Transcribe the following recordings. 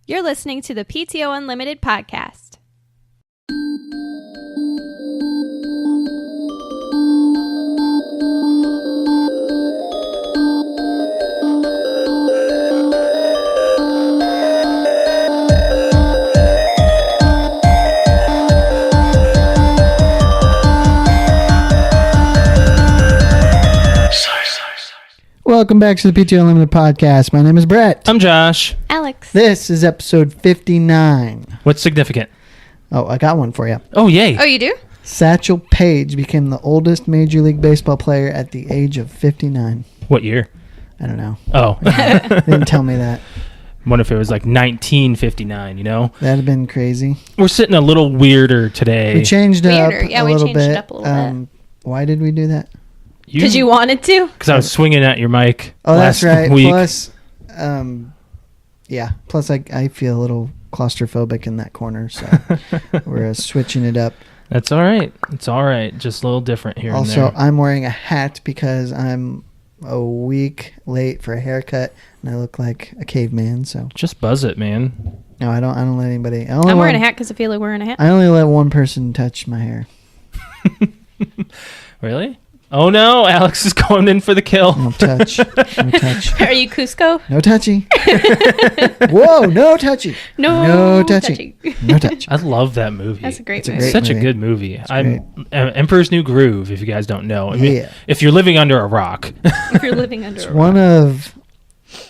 You're listening to the PTO Unlimited podcast. Welcome back to the PTO Unlimited podcast. My name is Brett. I'm Josh. Alex. This is episode 59. What's significant? Oh, I got one for you. Oh, yay. Oh, you do? Satchel Paige became the oldest Major League Baseball player at the age of 59. What year? I don't know. Oh. They didn't tell me that. What if it was like 1959, you know? That'd have been crazy. We're sitting a little weirder today. We changed up Yeah, a we little changed bit. it up a little bit. Why did we do that? Because you wanted to? Because I was swinging at your mic That's right. week. Plus, Plus, I feel a little claustrophobic in that corner, so we're switching it up. That's all right. It's all right. Just a little different here Also, and there. I'm wearing a hat because I'm a week late for a haircut, and I look like a caveman. So just buzz it, man. no, I don't let anybody. I'm wearing a hat because I feel like wearing a hat. I only let one person touch my hair. Really? Oh, no. Alex is going in for the kill. No touch. No touch. Are you Cusco? No touchy. Whoa, no touchy. No touchy. No touch. I love that movie. That's a great It's a movie. great Such movie. a good movie. It's Emperor's New Groove, if you guys don't know. I mean, Yeah. if you're living under a rock. If you're living under It's a rock. one of,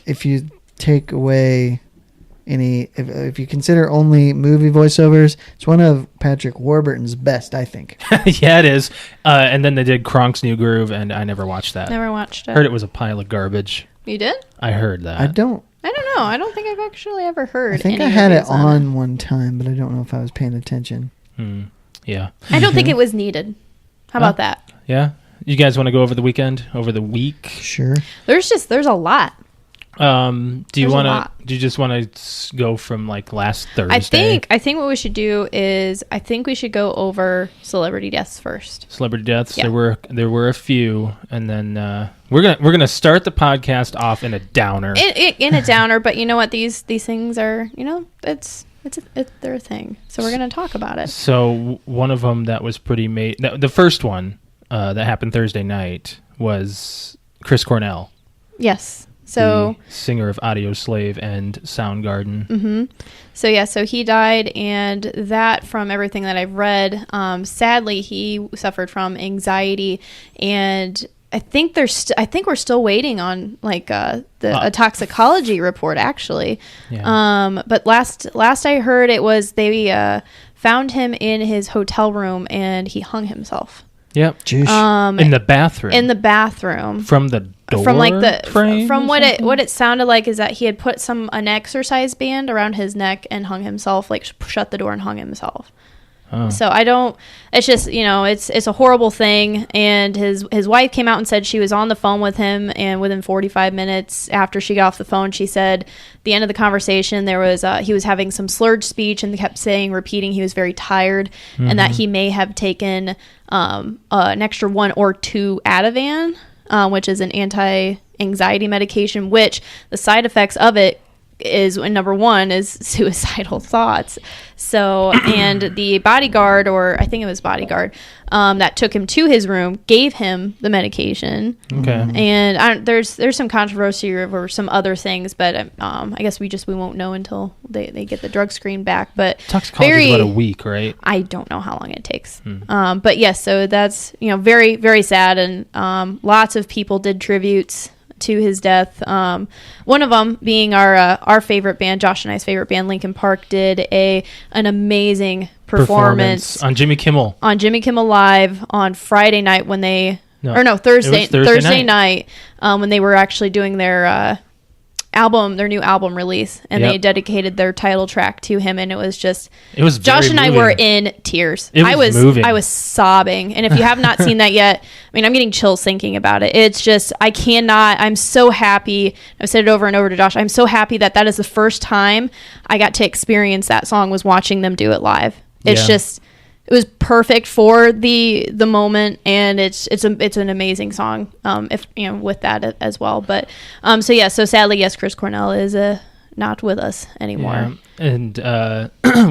if you take away any, if you consider only movie voiceovers, it's one of Patrick Warburton's best, I think. Yeah, it is. And then they did Kronk's New Groove, and I never watched that. Never watched it. Heard it was a pile of garbage. You did? I heard that. I don't know. I don't think I've actually ever heard. I think any I had it reviews on one time, but I don't know if I was paying attention. Yeah. I don't think it was needed. How about that? Yeah. You guys want to go over the weekend? Over the week? Sure. There's a lot. Do you There's a want lot. to? Do you just want to go from like last Thursday? I think what we should do is we should go over celebrity deaths first. Celebrity deaths. Yeah. There were a few, and then we're gonna start the podcast off in a downer. In a downer, but you know what? These things are, they're a thing. So we're gonna talk about it. So one of them that was pretty the first one that happened Thursday night was Chris Cornell. Yes. So the singer of Audio Slave and Soundgarden. Mm-hmm. So he died, and that, from everything that I've read, sadly he suffered from anxiety, and I think we're still waiting on a toxicology report actually. Yeah. But last I heard, it was they found him in his hotel room and he hung himself. Yep. Jeez. In the bathroom. In the bathroom. From the door from what it sounded like is that he had put an exercise band around his neck and hung himself, like shut the door and hung himself. Oh. So it's just, it's a horrible thing. And his wife came out and said she was on the phone with him, and within 45 minutes after she got off the phone, she said at the end of the conversation there was he was having some slurred speech and kept repeating he was very tired, and that he may have taken an extra 1 or 2 Ativan, which is an anti-anxiety medication, which the side effects of it is, number one, is suicidal thoughts. So, and the bodyguard, or I think it was bodyguard, that took him to his room, gave him the medication. Okay. And there's some controversy over some other things, but I guess we won't know until they get the drug screen back. But Toxicology is about a week, right? I don't know how long it takes. But yes, so that's very, very sad, and lots of people did tributes to his death. One of them being our favorite band, Josh and I's favorite band, Linkin Park, did an amazing performance on Jimmy Kimmel Live on Friday night when they Thursday night when they were actually doing their new album release, and they dedicated their title track to him, and it was Josh and I were in tears. I was sobbing, and if you have not seen that yet, I mean, I'm getting chills thinking about it. It's just, I'm so happy. I've said it over and over to Josh. I'm so happy that is the first time I got to experience that song, was watching them do it live. It's just, it was perfect for the moment, and it's an amazing song. If with that as well, but so sadly, yes, Chris Cornell is not with us anymore. Yeah. And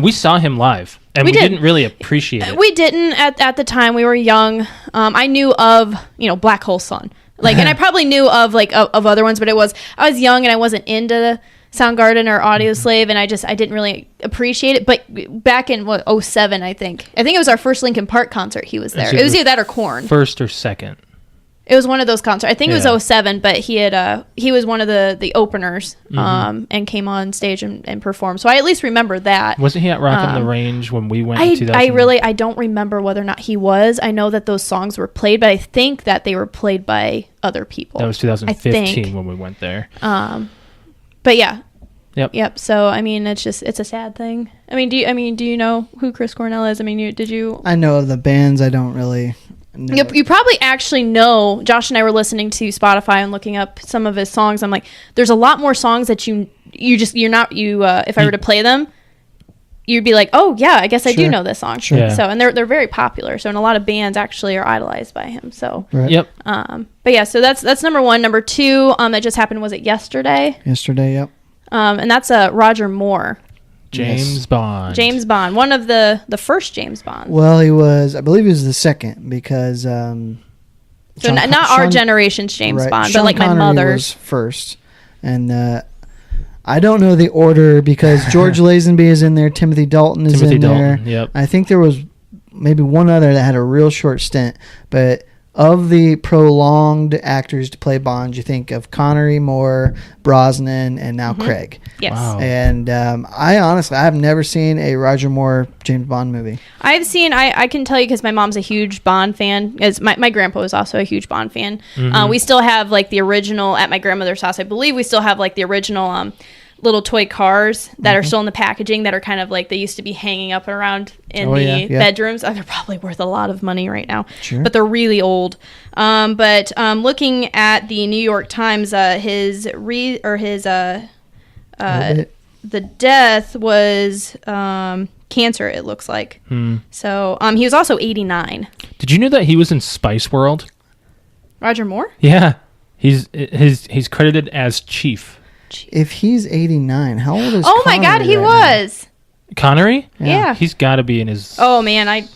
we saw him live, and we didn't really appreciate it. We didn't at the time. We were young. I knew of Black Hole Sun, and I probably knew of of other ones, but I was young and I wasn't into Soundgarden or Audioslave, and I didn't really appreciate it. But back in 2007, I think it was our first Linkin Park concert. He was there. It was either that or Korn. First or second. It was one of those concerts. I think it was 2007, but he was one of the openers, and came on stage and performed. So I at least remember that. Wasn't he at Rock on the Range when we went in 2000? I don't remember whether or not he was. I know that those songs were played, but I think that they were played by other people. That was 2015 when we went there. But yeah. Yep. So I mean, it's a sad thing. I mean, do you know who Chris Cornell is? I mean, did you? I know of the bands. I don't really. You probably actually know. Josh and I were listening to Spotify and looking up some of his songs. I'm like, there's a lot more songs that if I were to play them, you'd be like, oh yeah, I guess I do know this song. Sure. Yeah. So, and they're very popular. So, and a lot of bands actually are idolized by him. So, right. Yep. But yeah, so that's number one. Number two, that just happened. Was it yesterday? Yesterday, yep. And that's Roger Moore. James Bond. One of the first James Bonds. Well, I believe he was the second because so not our generation's James Bond, Sean but like Connery my mother's was first. And I don't know the order because George Lazenby is in there, Timothy Dalton is in there. Yep. I think there was maybe one other that had a real short stint, but of the prolonged actors to play Bond, you think of Connery, Moore, Brosnan, and now Craig. Yes. Wow. And I have never seen a Roger Moore James Bond movie. I've seen, I can tell you because my mom's a huge Bond fan. As my grandpa was also a huge Bond fan. We still have like the original at my grandmother's house. I believe we still have like the original little toy cars that are still in the packaging that are kind of like they used to be hanging up around in bedrooms. They're probably worth a lot of money right now, but they're really old. But looking at the New York Times, the death was cancer. It looks like. So he was also 89. Did you know that he was in Spice World? Roger Moore? Yeah, he's credited as Chief. If he's 89, how old is Oh my God, he was. Connery? Yeah. He's got to be in his... Oh, man,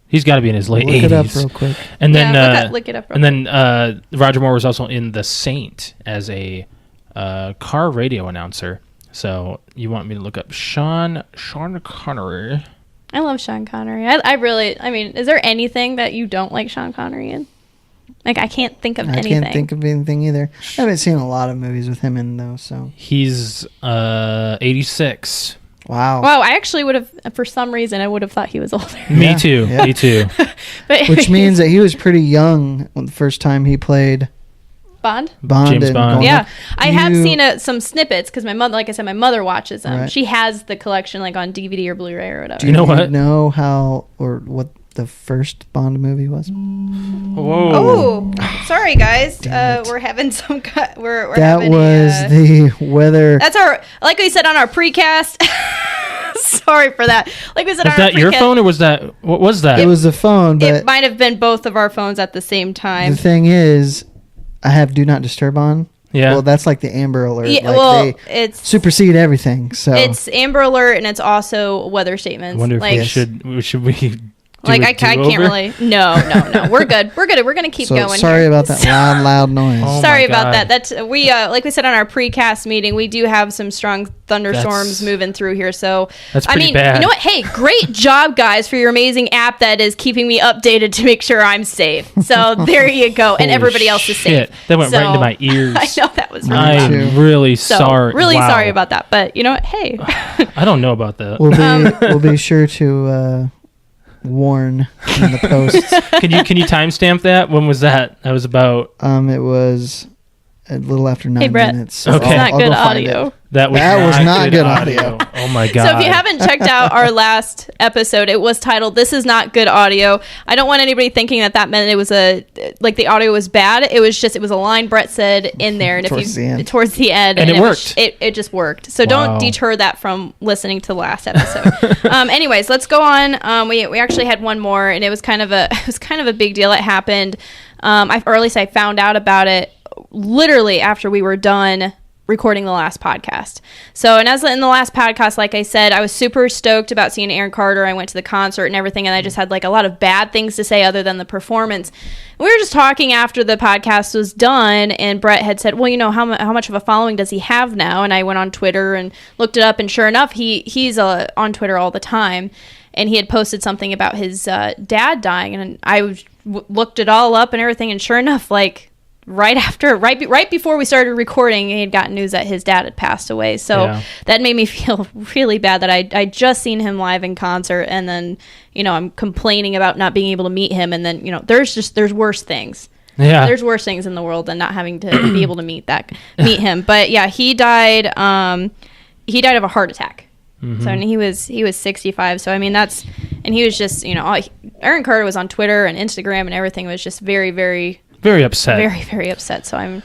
He's got to be in his late 80s. Look it up real quick. And then, look it up real quick. Then Roger Moore was also in The Saint as a car radio announcer. So you want me to look up Sean Connery? I love Sean Connery. I mean, is there anything that you don't like Sean Connery in? Like, I can't think of anything. I can't think of anything either. I haven't seen a lot of movies with him in, though, so. He's 86. Wow. Wow, I actually would have, for some reason, I would have thought he was older. Me too. Me too. Which means that he was pretty young when the first time he played Bond. James Bond. Yeah. I have seen some snippets because my mother, like I said, my mother watches them. Right. She has the collection like on DVD or Blu-ray or whatever. Do you know how or what the first Bond movie was? Whoa. Oh, sorry guys. We're having some the weather. That's like we said on our precast. Sorry for that. Like we said, was that your phone or was that what was that? It was the phone, but it might have been both of our phones at the same time. The thing is, I have Do Not Disturb on. Yeah. Well, that's like the Amber Alert. Yeah, like it's supersede everything. So it's Amber Alert and it's also weather statements. I wonder if should we like I can't really. No. We're good. We're gonna keep going. Sorry here. about that loud noise. Oh sorry about that. That's we like we said on our precast meeting. We do have some strong thunderstorms moving through here. So that's pretty bad. You know what? Hey, great job, guys, for your amazing app that is keeping me updated to make sure I'm safe. So there you go, and everybody else is safe. That went right into my ears. I know that was. I'm really sorry. Really sorry about that. But you know what? Hey, I don't know about that. We'll be sure to. Warn in the posts. Can you timestamp that? When was that? That was about. It was a little after 9 minutes. So okay, it's not good audio. That was not good audio. Oh my God. So if you haven't checked out our last episode, it was titled "This is not good audio." I don't want anybody thinking that meant it was the audio was bad. It was a line Brett said in there, and towards the end, and it worked. It just worked. So don't deter that from listening to the last episode. Anyways, let's go on. We actually had one more, and it was kind of a big deal. It happened, or at least I found out about it literally after we were done recording the last podcast. So, and as in the last podcast, like I said, I was super stoked about seeing Aaron Carter. I went to the concert and everything, and I just had like a lot of bad things to say other than the performance. We were just talking after the podcast was done, and Brett had said, well, you know, how much of a following does he have now? And I went on Twitter and looked it up, and sure enough, he's on Twitter all the time, and he had posted something about his dad dying, and I looked it all up and everything, and sure enough, like, right before we started recording, he had gotten news that his dad had passed away. So that made me feel really bad that I just seen him live in concert, and then, you know, I'm complaining about not being able to meet him, and then, you know, there's worse things. Yeah. There's worse things in the world than not having to be able to meet him. But yeah, he died of a heart attack. Mm-hmm. So, and he was 65. So I mean, and he was just, you know, Aaron Carter was on Twitter and Instagram and everything, was just very, very, very upset. Very, very upset. So I'm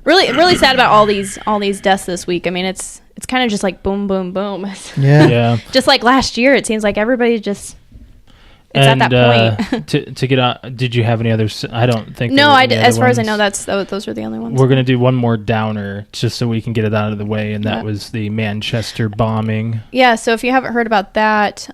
really, really sad about all these deaths this week. I mean, it's kind of just like boom, boom, boom. Yeah. Just like last year, it seems like everybody just. It's at that point. to get on, did you have any others? I don't think. No, I did. As far as I know, those are the only ones. We're gonna do one more downer just so we can get it out of the way, and that was the Manchester bombing. Yeah. So if you haven't heard about that,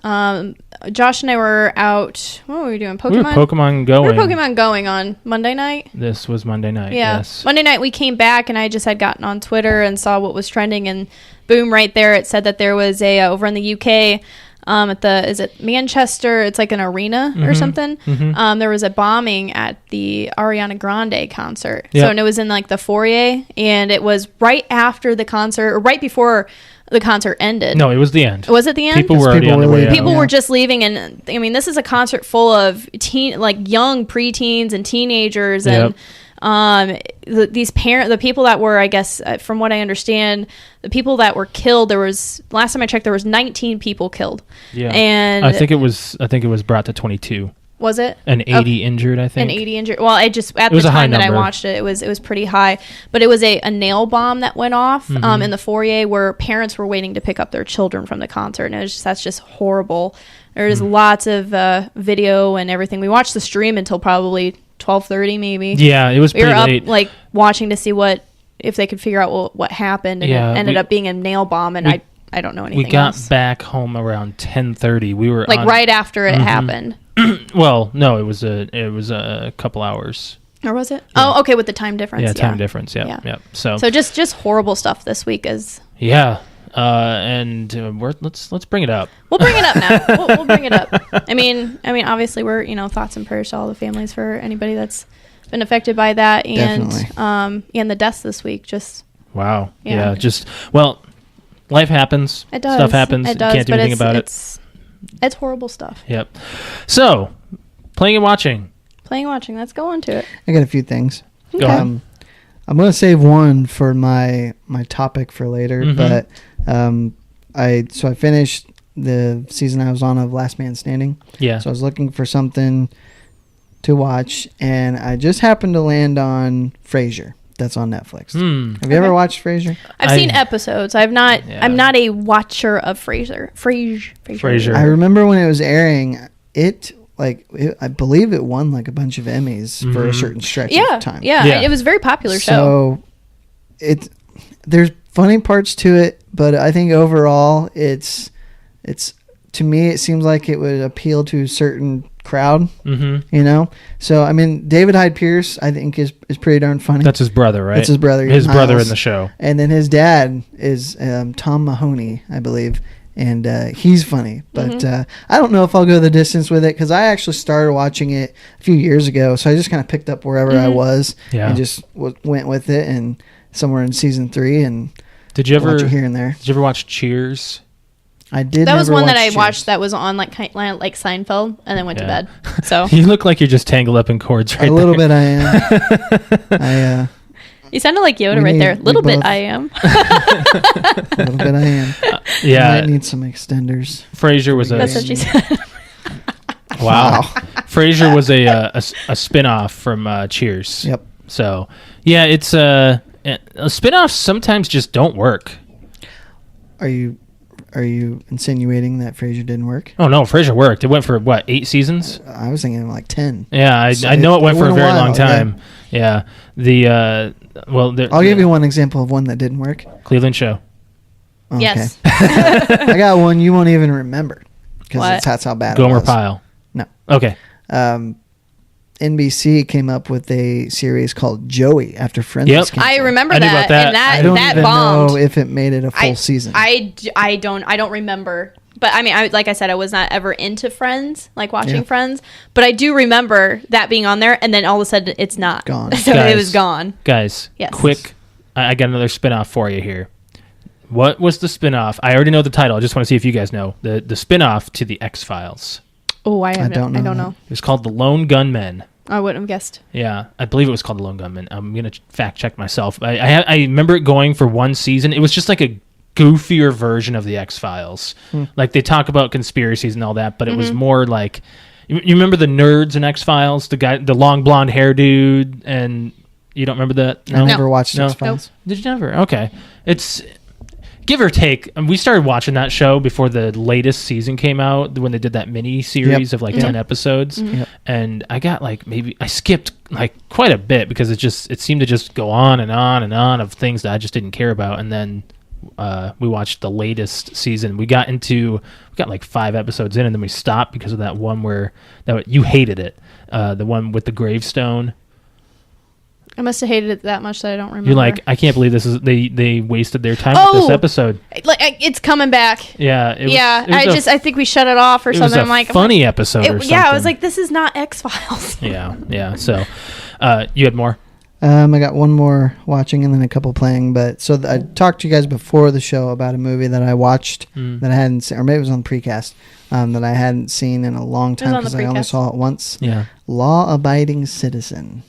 Josh and I were out. What were we doing? Pokemon. We were Pokemon going on Monday night. This was Monday night. Yeah. Yes. Monday night we came back, and I just had gotten on Twitter and saw what was trending, and boom, right there it said that there was a over in the UK. Is it Manchester? It's like an arena or something. Mm-hmm. There was a bombing at the Ariana Grande concert. Yep. So, and it was in like the foyer, and it was right after the concert, or right before the concert ended. No, it was the end. Was it the end? People were already on their way out. People were just leaving, and I mean, this is a concert full of young preteens and teenagers, and the people that were, I guess, from what I understand, the people that were killed, last time I checked, there was 19 people killed. Yeah. And I think it was brought to 22. Was it? And 80 injured, I think. And 80 injured. Well, at the time that I watched it, it was pretty high. But it was a nail bomb that went off in the foyer where parents were waiting to pick up their children from the concert, and that's just horrible. There's lots of video and everything. We watched the stream until probably 12:30 maybe. Yeah, it was pretty late. We were up like watching to see if they could figure out what happened, and it ended up being a nail bomb, and I don't know anything else. We got back home around 10:30. We were right after it happened. Well, no, it was a couple hours. Or was it? Yeah. Oh, okay, with the time difference. Yeah, time difference. Yeah. So just horrible stuff this week is. Yeah. And let's bring it up. We'll bring it up now. We'll bring it up. I mean, obviously we're, thoughts and prayers to all the families for anybody that's been affected by that, and and the deaths this week. Just wow. Yeah. Life happens. It does. Stuff happens. It does. You can't do anything about it. It's horrible stuff. Yep. So, playing and watching. Let's go on to it. I got a few things. Okay. Go ahead. I'm going to save one for my topic for later, but I finished the season I was on of Last Man Standing. Yeah. So I was looking for something to watch, and I just happened to land on Frasier. That's on Netflix. Have you ever watched Frasier? I've seen episodes. I've not. Yeah. I'm not a watcher of Frasier. Frasier. I remember when it was airing, I believe it won like a bunch of Emmys for a certain stretch of time. Yeah, it was a very popular show. So there's funny parts to it, but I think overall it's to me it seems like it would appeal to a certain crowd. So I mean, David Hyde Pierce I think is pretty darn funny. That's his brother, right? That's his brother. His brother in the show. And then his dad is Tom Mahoney, I believe. And he's funny, but I don't know if I'll go the distance with it because I actually started watching it a few years ago. So I just kind of picked up wherever I was and just went with it. And somewhere in season 3, and did you ever watch it here and there? Did you ever watch Cheers? I did. That was one that I watched that was on like Seinfeld, and then went to bed. So you look like you're just tangled up in cords right a little bit. I am. You sounded like Yoda right there. A little bit I am. A little bit I am. I might need some extenders. Frasier was That's what she said. Wow. Frasier was a spin-off from Cheers. Yep. So, yeah, it's spin-offs sometimes just don't work. Are you insinuating that Frasier didn't work? Oh, no, Frasier worked. It went for, 8 seasons? I was thinking like 10. Yeah, I know it went for a very long time. Yeah. The Well, I'll give you one example of one that didn't work. Cleveland Show. Okay. Yes. I got one you won't even remember because that's how bad it Gomer was. Pyle. No. Okay. NBC came up with a series called Joey after Friends Yep. was canceled. I remember I knew that, about that. and I don't that even bombed. know if it made it a full season. I don't remember. But I mean, like I said, I was not ever into Friends, like watching Friends. But I do remember that being on there, and then all of a sudden, it's not Gone. So it was gone. Guys, Yes. quick. I got another spinoff for you here. What was the spinoff? I already know the title. I just want to see if you guys know the spinoff to the X-Files. Oh, I don't know. It was called The Lone Gunmen. I wouldn't have guessed. Yeah, I believe it was called The Lone Gunmen. I'm gonna fact check myself. I remember it going for one season. It was just like a goofier version of the X-Files. Like they talk about conspiracies and all that, but it was more like you remember the nerds in X-Files, the long blonde hair dude, and you don't remember that? I never watched No. X-Files. Did you never? Okay, it's give or take. We started watching that show before the latest season came out when they did that mini series of like 10 episodes, and I got like I skipped like quite a bit because it seemed to just go on and on and on of things that I just didn't care about, and then we watched the latest season. We got like 5 episodes in, and then we stopped because of that one where you hated it, the one with the gravestone. I must have hated it that much that I don't remember. You're like, I can't believe this is they wasted their time with this episode. Like it's coming back. Yeah, I think we shut it off or it something. was a I'm like, funny episode or something. Yeah, I was like, this is not X-Files. Yeah. So, you had more? I got one more watching and then a couple playing. But so I talked to you guys before the show about a movie that I watched that I hadn't seen, or maybe it was on the precast, that I hadn't seen in a long time because I only saw it once. Yeah. Law Abiding Citizen.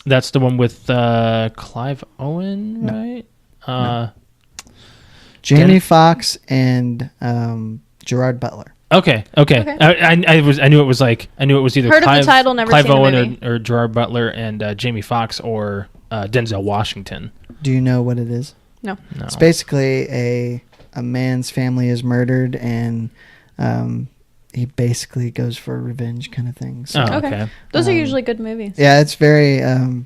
That's the one with Clive Owen, right? Jamie Foxx and Gerard Butler. Okay. I knew it was either Heard of the title, never Clive seen the Owen movie. or Gerard Butler and Jamie Foxx or Denzel Washington. Do you know what it is? No. It's basically a man's family is murdered and he basically goes for revenge kind of thing. So, Okay. Those are usually good movies. yeah, it's very Revenge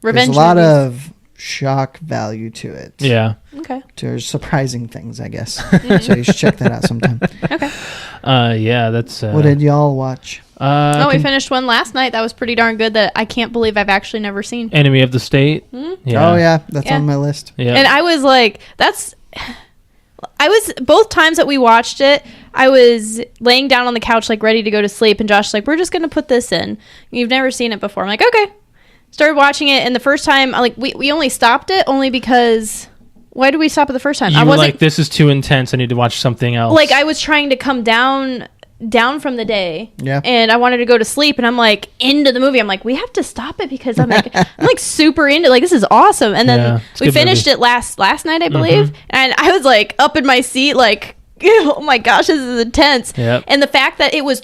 there's a lot movies. of shock value to it. Yeah. Okay. There's surprising things, I guess. So you should check that out sometime. Okay. Yeah, that's What did y'all watch? We finished one last night that was pretty darn good that I can't believe I've actually never seen. Enemy of the State. Yeah. Oh yeah, that's on my list. Yeah. And I was like, both times that we watched it, I was laying down on the couch like ready to go to sleep, and Josh's like, we're just going to put this in. You've never seen it before. I'm like, okay. Started watching it, and the first time, we only stopped it only because... Why did we stop it the first time? You were like, this is too intense. I need to watch something else. Like, I was trying to come down from the day. Yeah. And I wanted to go to sleep, and I'm like, into the movie. I'm like, we have to stop it because I'm like super into it. Like, this is awesome. And then we finished it last night, I believe. And I was like up in my seat, like, oh my gosh, this is intense. Yep. And the fact that it was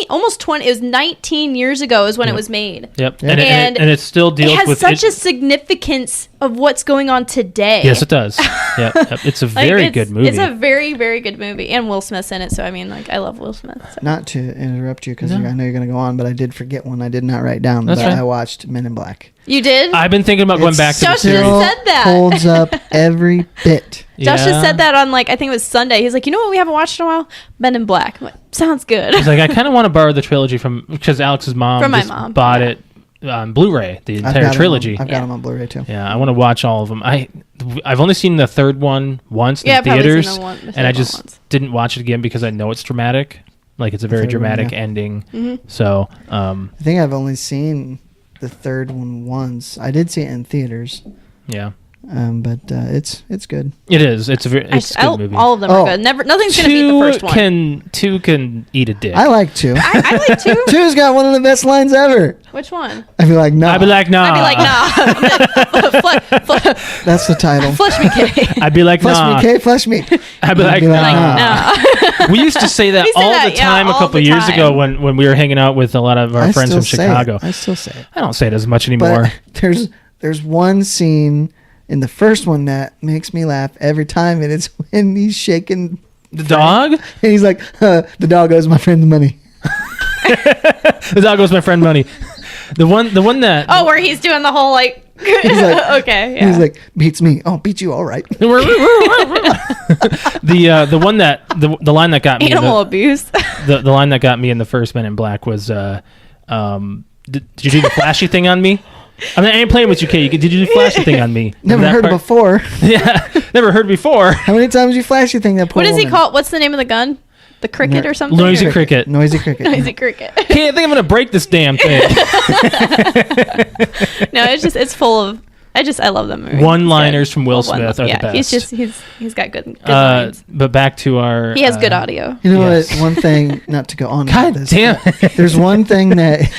almost 20, it was 19 years ago is when it was made. Yep. Yeah. And it still deals it has with such a significance of what's going on today. Yes, it does. Yep. It's a very good movie. It's a very, very good movie. And Will Smith's in it. So, I mean, like, I love Will Smith. So. Not to interrupt you because I know you're going to go on, but I did forget one I did not write down. That's right. I watched Men in Black. You did? I've been thinking about going back to the Josh series. just said that. Holds up every bit. Josh just said that on, like, I think it was Sunday. He's like, you know what we haven't watched in a while? Men in Black. I'm like, sounds good. He's like, I kind of want to borrow the trilogy because Alex's mom From my just mom, bought it on Blu-ray, the entire got trilogy. I've got them on Blu-ray too. Yeah, I want to watch all of them. I've only seen the third one once in I've probably theaters, seen the and I third just one once. didn't watch it again because I know it's dramatic. Like, it's a very third one, dramatic yeah. ending. So, I think I've only seen the third one once. I did see it in theaters, yeah, but it's good. it is. It's a good movie. All of them are good. Nothing's going to beat the first one. Two can eat a dick. I like 2. I like 2. 2's got one of the best lines ever. Which one? I'd be like, no. I'd be like, nah. I'd be like, nah. That's the title. Flush me, Kitty. I'd be like, Flush nah. me, Kay, flush me. I'd be like, nah. Nah. We used to say that We say all that, the time yeah, a all couple the years time. ago when we were hanging out with a lot of our friends from Chicago. I still say it. I don't say it as much anymore. But there's one scene in the first one that makes me laugh every time, and it's when he's shaking The dog? and he's like, the dog owes my friend the money. The dog owes my friend money. The one that Oh, where he's doing the whole, like, He's like, okay, yeah. He's like, beats me. Oh, beat you. All right. the one that the line that got me animal abuse. the line that got me in the first Men in Black was did you do the flashy thing on me? I mean, I ain't playing with you, Kate. Did you do the flashy thing on me? Never heard it before. Yeah, never heard before. How many times you flash you think that poor What does he woman? call? What's the name of the gun? The cricket or something? Noisy cricket. Noisy cricket. Noisy cricket. Kate, I think I'm gonna break this damn thing. No, it's full of. I love them movie. One-liners from Will Smith are the best. He's got good lines. But back to our. He has good audio. You know Yes. what? One thing, not to go on. God with this, damn but there's one thing that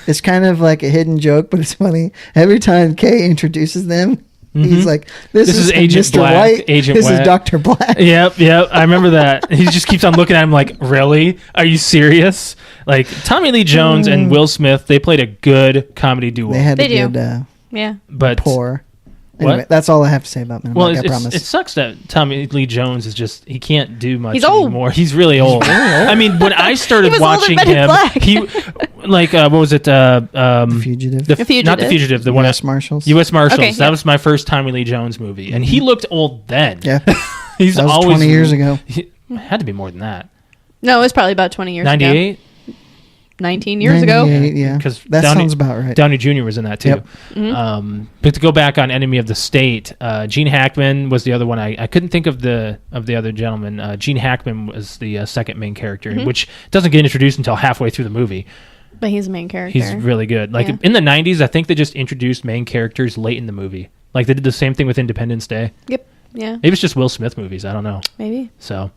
is kind of like a hidden joke, but it's funny. Every time Kay introduces them, he's like, "This is Agent Mr. Black, White. Agent this White. is Dr. Black." Yep. I remember that. He just keeps on looking at him like, really? Are you serious? Like, Tommy Lee Jones and Will Smith, they played a good comedy duo. They had They a do. good Yeah. but pour. Anyway, What? that's all I have to say about Men in Well, Black, I promise. it sucks that Tommy Lee Jones is just, he can't do much He's old. anymore. He's really old. I mean, when I started He was older watching than Men in him, Black. he, like, what was it? The Fugitive. The Fugitive. Not The Fugitive. The one U.S. Marshals. U.S. Marshals. Okay, That yeah. was my first Tommy Lee Jones movie. And he looked old then. Yeah. He's That was always 20 years ago. He, had to be more than that. No, it was probably about 20 years ago. 98? 19 years ago. 98, yeah. 'Cause That Downey- sounds about right. Downey Jr. was in that too. Yep. But to go back on Enemy of the State, Gene Hackman was the other one. I couldn't think of the other gentleman. Gene Hackman was the second main character, which doesn't get introduced until halfway through the movie. But he's the main character. He's really good. Like Yeah. in the 90s, I think they just introduced main characters late in the movie. Like they did the same thing with Independence Day. Yep. Yeah. Maybe it's just Will Smith movies. I don't know. Maybe. So,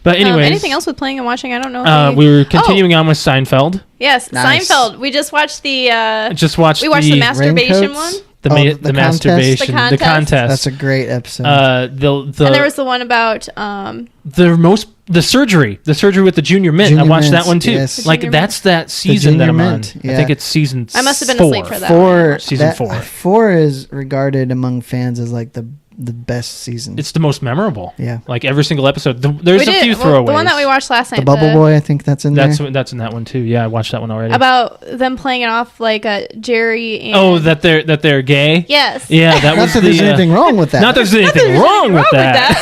but anyways, anything else with playing and watching? I don't know. we were continuing on with Seinfeld. Yes, Nice. Seinfeld. We just watched the. Just watched We watched the masturbation Raincoats? one. the Oh, ma- the the contest? masturbation, The the contest? contest. That's a great episode. And there was the one about. the surgery with the junior mint. Junior I watched mints, that one too. yes. The Like junior that's that season that junior I'm mint, on. yeah. I think it's season. I must have been 4. asleep for that. Season 4. 4 is regarded among fans as like the best season. It's the most memorable. Yeah. Like every single episode. There's a few throwaways. The one that we watched last night. the Bubble Boy, I think that's in there. That's in that one too. Yeah, I watched that one already. About them playing it off like Jerry and. that they're gay. Yes. Yeah, that Not was that there's anything wrong with that. Not that there's anything wrong with that.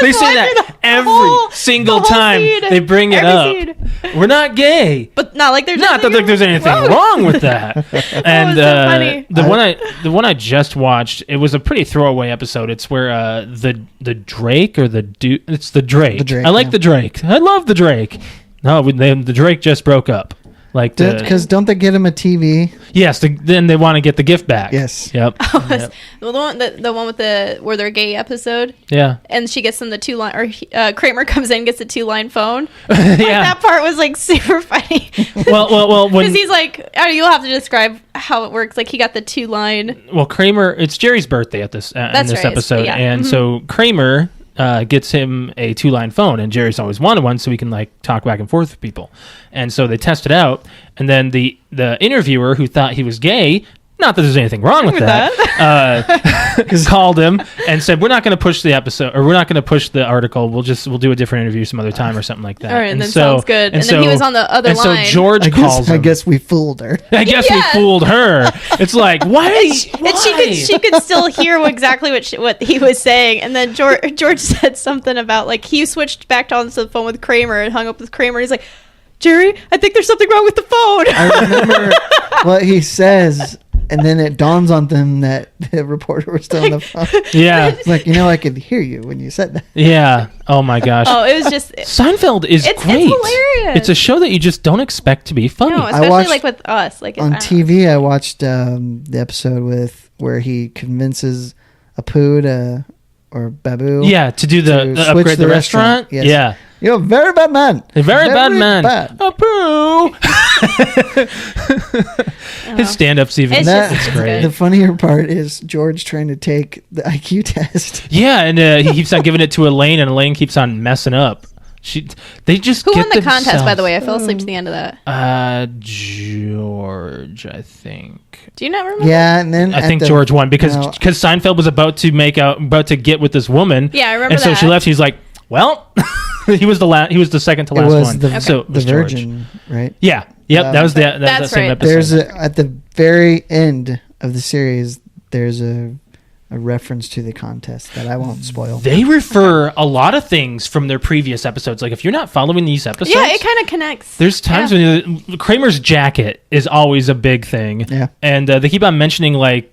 They say why that through the every whole- single the whole time scene. they bring it Every up. We're not gay. But not like there's Not that like, there's anything wrong with that. And so funny. the one I just watched, it was a pretty throwaway episode. It's where the Drake or the dude, it's the Drake. The Drake, I like yeah. the Drake. I love the Drake. No, the Drake just broke up. Like Because don't they get him a TV? yes, then they want to get the gift back. Yes. Yep. Yep. the one with the where they're gay episode, Yeah. and she gets them the 2-line, or Kramer comes in and gets a 2-line phone. Yeah. That part was like super funny. Well, when Because he's like, you'll have to describe how it works. Like he got the 2-line. well, Kramer, it's Jerry's birthday at this in That's this right, episode, yeah. and so Kramer gets him a 2-line phone, and Jerry's always wanted one so he can like talk back and forth with people, and so they test it out, and then the interviewer who thought he was gay. Not that there's anything wrong with that. Called him and said, "We're not going to push the episode, or we're not going to push the article. We'll do a different interview some other time or something like that." All right, and then sounds good. And then he was on the other and line. so George calls him. I guess we fooled her. I guess we Yeah. fooled her. It's like, why? And she could still hear exactly what he was saying. And then George said something about like he switched back onto the phone with Kramer and hung up with Kramer. And he's like, Jerry, I think there's something wrong with the phone. I remember what he says, and then it dawns on them that the reporter was still on the phone. Yeah. It's like, I could hear you when you said that. Yeah. Oh my gosh. Oh, it was just Seinfeld is It's great. hilarious. It's a show that you just don't expect to be funny. no, especially watched- like with us. Like On I don't know. TV, I watched the episode where he convinces Apu or Babu. Yeah, to do To the switch upgrade the restaurant. yes. Yeah. You're a very bad man. A very bad man. bad. Apu. His stand-up's even. It's That- just it's great. The funnier part is George trying to take the IQ test. Yeah, and he keeps on giving it to Elaine, and Elaine keeps on messing up. They just Who get won the contest, by themselves- the way? I fell asleep to the end of that. George, I think. Do you not remember? Yeah, and then I at think the- George won because no, Seinfeld was about to get with this woman. Yeah, I remember and so that. she left. He's like, well, he was the second to it last was one. the, So it the was George. Virgin, right? Yeah, yep, that was that That's same right. episode. There's at the very end of the series, there's a reference to the contest that I won't spoil. They refer a lot of things from their previous episodes. Like if you're not following these episodes, it kind of connects. There's times when Kramer's jacket is always a big thing. Yeah, and they keep on mentioning like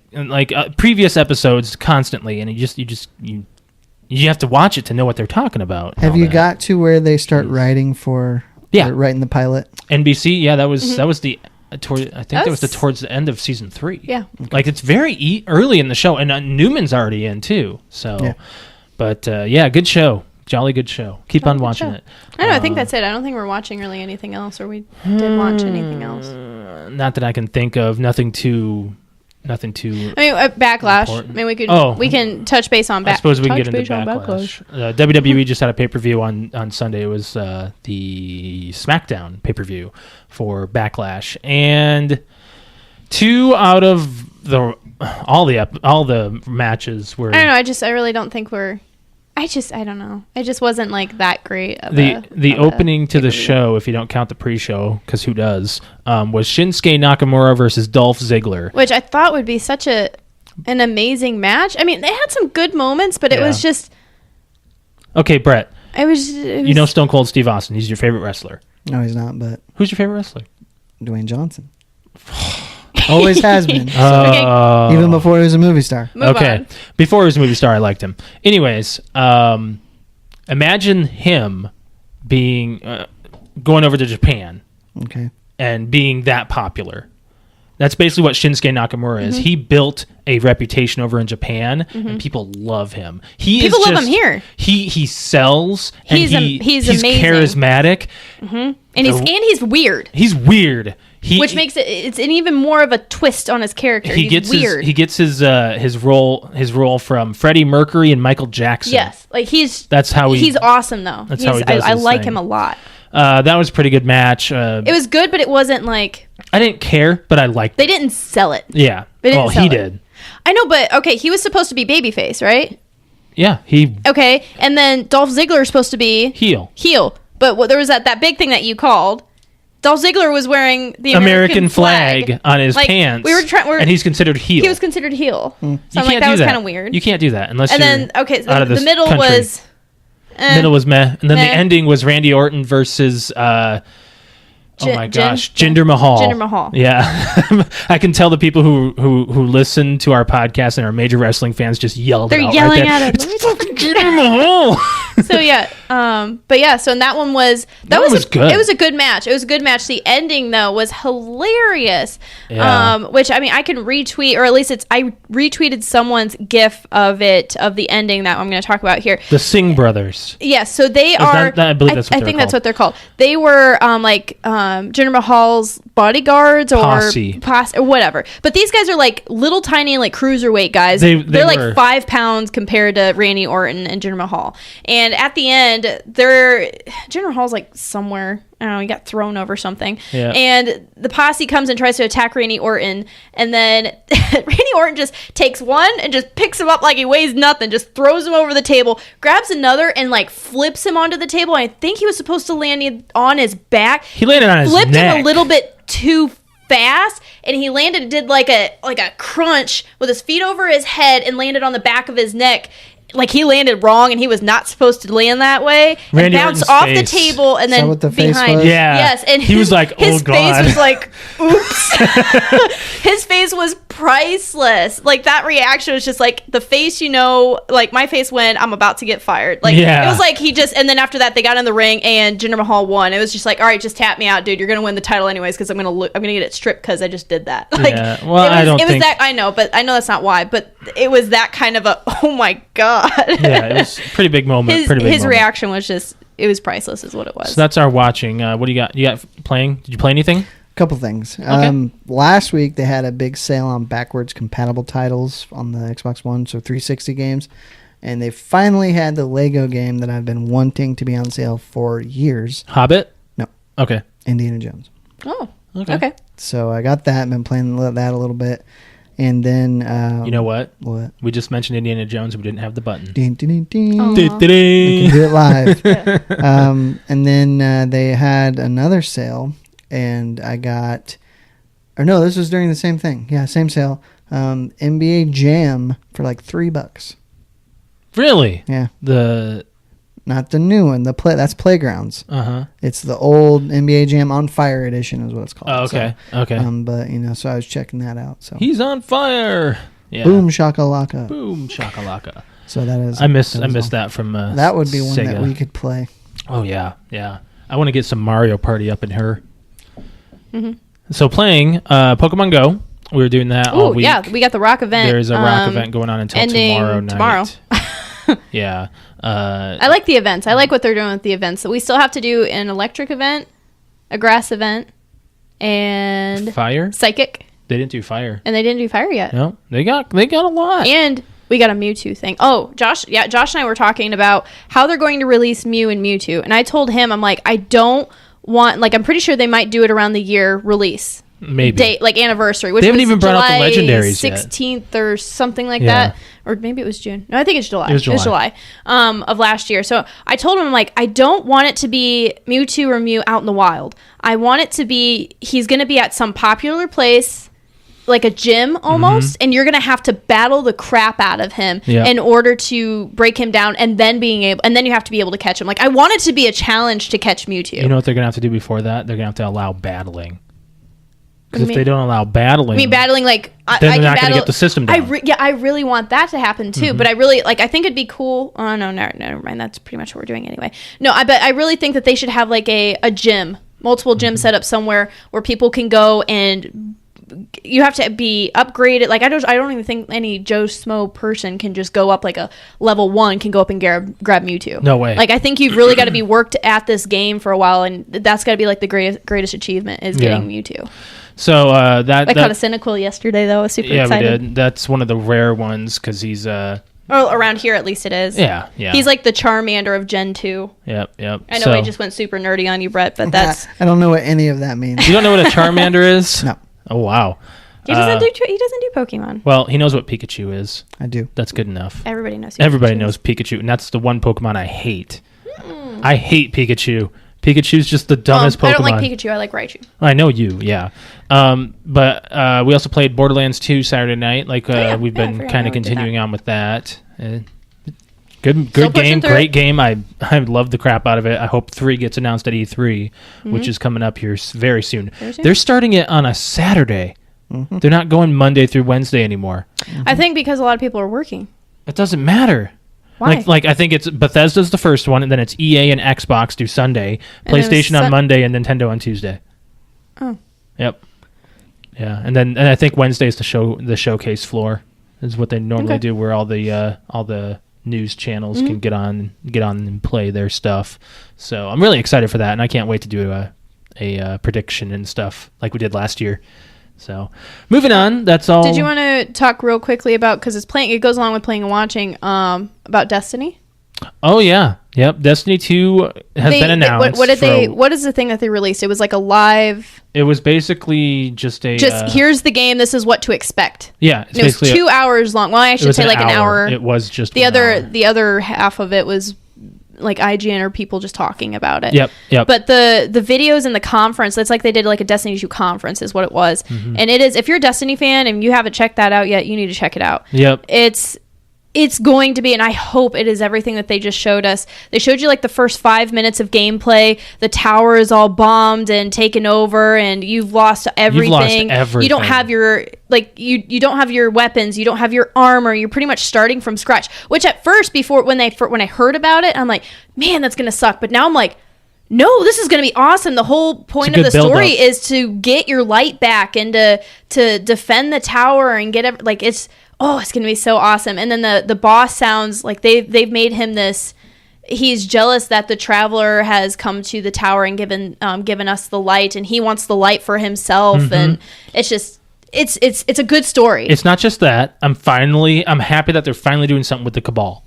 previous episodes constantly, and you have to watch it to know what they're talking about. Have you got to where they start writing for? Yeah, writing the pilot. NBC. Yeah, that was the. I think that was towards the end of season 3. Yeah. Okay. Like it's very early in the show, and Newman's already in too. So, yeah. But good show, jolly good show. Keep on watching it. I know. I think that's it. I don't think we're watching really anything else, or we did watch anything else. Not that I can think of. Nothing too. I mean, Backlash. Important. I mean, we can touch base on Backlash. I suppose we can get into Backlash. WWE just had a pay-per-view on Sunday. It was the SmackDown pay-per-view for Backlash, and 2 out of all the matches were. I don't know. I really don't think we're. I don't know. It just wasn't like that great. The opening to the show, if you don't count the pre-show, because who does, was Shinsuke Nakamura versus Dolph Ziggler, which I thought would be such an amazing match. I mean, they had some good moments, but it was just. Okay, Brett. It was. You know Stone Cold Steve Austin. He's your favorite wrestler. No, he's not. But who's your favorite wrestler? Dwayne Johnson. Always has been. Okay. Even before he was a movie star. Move on. Before he was a movie star, I liked him. Anyways, imagine him being going over to Japan. Okay. And being that popular. That's basically what Shinsuke Nakamura is. He built a reputation over in Japan, and people love him. People love him here. He sells. And he's amazing. Charismatic. And he's weird. He's weird. Which makes it's an even more of a twist on his character. He's weird. He gets his role from Freddie Mercury and Michael Jackson. Yes, like he's awesome though. That's how he does I like thing. him a lot. That was a pretty good match. It was good, but it wasn't like I didn't care, but I liked they it. didn't sell it. Yeah. He did. I know, but okay, he was supposed to be babyface, right? Yeah, okay, and then Dolph Ziggler is supposed to be heel. But there was that big thing that you called. Dolph Ziggler was wearing the American flag on his pants. And he's considered heel. He was considered heel. So I'm like, that was kind of weird. You can't do that unless and you're then okay, so out of this the middle country. was middle was meh, and then the ending was Randy Orton versus Jinder Mahal. Jinder Mahal. Yeah, I can tell the people who listen to our podcast and are major wrestling fans just yelled. They're out yelling right at it. It's fucking Jinder Mahal. So so that one was good. It was a good match. The ending though was hilarious. Yeah. Which I mean I can retweet, or at least I retweeted someone's GIF of the ending that I'm going to talk about here. The Singh brothers. Yes, so they are. I believe that's what I think that's what they're called. They were Jinder Mahal's bodyguards or posse or whatever. But these guys are like little tiny like cruiserweight guys. They're like 5 pounds compared to Randy Orton and Jinder Mahal. And at the end, Jinder Mahal's like somewhere. I don't know, he got thrown over something. Yeah. And the posse comes and tries to attack Randy Orton. And then Randy Orton just takes one and just picks him up like he weighs nothing, just throws him over the table, grabs another and like flips him onto the table. And I think he was supposed to land on his back. He landed on his neck. Flipped him a little bit too fast, and he landed and did like a crunch with his feet over his head and landed on the back of his neck. Like he landed wrong, and he was not supposed to land that way. Randy and bounced Orton's off face. the table, and then what the face behind. was? Yeah. Yes, and he was like, "Oh his God!" His face was like, "Oops." His face was priceless. Like that reaction was just like the face, like my face when I'm about to get fired. Like it was like and then after that they got in the ring and Jinder Mahal won. It was just like, all right, just tap me out, dude. You're gonna win the title anyways because I'm gonna get it stripped because I just did that. Like, yeah. Well, I don't think that. I know, but I know that's not why. But it was that kind of a oh my God. Yeah, it was a pretty big moment. His reaction was just it was priceless, is what it was. So that's our watching. What do you got? You got playing? Did you play anything? Couple things. Okay. Last week they had a big sale on backwards compatible titles on the Xbox One, so 360 games, and they finally had the Lego game that I've been wanting to be on sale for years. Hobbit? No. Okay. Indiana Jones. Oh. Okay. So I got that. Been playing that a little bit, and then you know what? What? We just mentioned Indiana Jones. We didn't have the button. Ding, ding, ding, ding. Aw. We can do it live. And then they had another sale. And I got, or no, this was during the same thing. Yeah, same sale. NBA Jam for like $3. Really? Yeah. Not the new one. That's Playgrounds. It's the old NBA Jam on Fire edition is what it's called. Oh, okay. Okay. But so I was checking that out. So he's on fire. Yeah. Boom shakalaka. Boom shakalaka. So that is. I miss that from. That would be one Sega. that we could play. Oh yeah. I want to get some Mario Party up in her. Mm-hmm. So playing Pokemon Go. We were doing that all week. Yeah, we got the rock event. There's a rock event going on until tomorrow night. Yeah. I like the events. I like what they're doing with the events. So we still have to do an electric event, a grass event, and fire. Psychic. They didn't do fire. And they didn't do fire yet. No, they got a lot. And we got a Mewtwo thing. Oh, Josh and I were talking about how they're going to release Mew and Mewtwo. And I told him, I'm like, I don't want, like, I'm pretty sure they might do it around the year release. Maybe. Date, like anniversary. Which they haven't was even brought July up the legendaries 16th or something like that. Or maybe it was June. No, I think it's July. It was July. Of last year. So I told him, I'm like, I don't want it to be Mewtwo or Mew out in the wild. I want it to be, he's going to be at some popular place, like a gym almost, and you're going to have to battle the crap out of him in order to break him down, and then you have to be able to catch him. Like, I want it to be a challenge to catch Mewtwo. You know what they're going to have to do before that? They're going to have to allow battling. Because if they don't allow battling... I mean, battling, like... then they're not going to get the system down. I really want that to happen, too. But I really... Like, I think it'd be cool... Oh, no, never mind. That's pretty much what we're doing anyway. No, but I really think that they should have, like, a gym. Multiple gyms set up somewhere where people can go and... You have to be upgraded. Like, I don't even think any Joe Smo person can just go up, like, a level 1 can go up and grab Mewtwo. No way. Like, I think you've really got to be worked at this game for a while, and that's got to be, like, the greatest achievement is getting Mewtwo. So I caught a Cynical yesterday, though. I was super excited. Yeah, we did. That's one of the rare ones because he's... around here at least it is. Yeah. He's like the Charmander of Gen 2. Yep. I know I just went super nerdy on you, Brett, but that's... I don't know what any of that means. You don't know what a Charmander is? No. Oh, wow. He doesn't do Pokemon. Well, he knows what Pikachu is. I do. That's good enough. Everybody knows Pikachu, and that's the one Pokemon I hate. I hate Pikachu. Pikachu's just the dumbest Pokemon. I don't like Pikachu. I like Raichu. I know you, yeah. But we also played Borderlands 2 Saturday night. We've been kind of continuing on with that. Good game, great game. I love the crap out of it. I hope 3 gets announced at E3, which is coming up here very soon. They're starting it on a Saturday. They're not going Monday through Wednesday anymore. I think because a lot of people are working. It doesn't matter. Why? Like I think it's Bethesda's the first one, and then it's EA and Xbox do Sunday, PlayStation on Monday, and Nintendo on Tuesday. Oh. Yep. Yeah, and I think Wednesday is the showcase floor is what they normally do, where all the news channels can get on and play their stuff. So I'm really excited for that, and I can't wait to do a prediction and stuff like we did last year. So, moving on. That's all. Did you want to talk real quickly about, because it goes along with playing and watching, about Destiny? Oh yeah, yep. Destiny 2 has been announced. What is the thing that they released? It was like a live. It was basically just here's the game. This is what to expect. Yeah, it was 2 hours long. Well, I should say like an hour. It was just the other half of it was like IGN or people just talking about it. Yep. But the videos in the conference, it's like they did like a Destiny 2 conference is what it was. And it is, if you're a Destiny fan and you haven't checked that out yet, you need to check it out. Yep. It's going to be, and I hope it is everything that they just showed us. They showed you like the first 5 minutes of gameplay. The tower is all bombed and taken over, and you've lost everything. You don't have your you don't have your weapons. You don't have your armor. You're pretty much starting from scratch. Which at first, when I heard about it, I'm like, man, that's gonna suck. But now I'm like, no, this is going to be awesome. The whole point of the story is to get your light back and to defend the tower and get it's going to be so awesome. And then the boss sounds like they've made him this. He's jealous that the traveler has come to the tower and given us the light, and he wants the light for himself. And it's just it's a good story. It's not just that. I'm happy that they're finally doing something with the Cabal.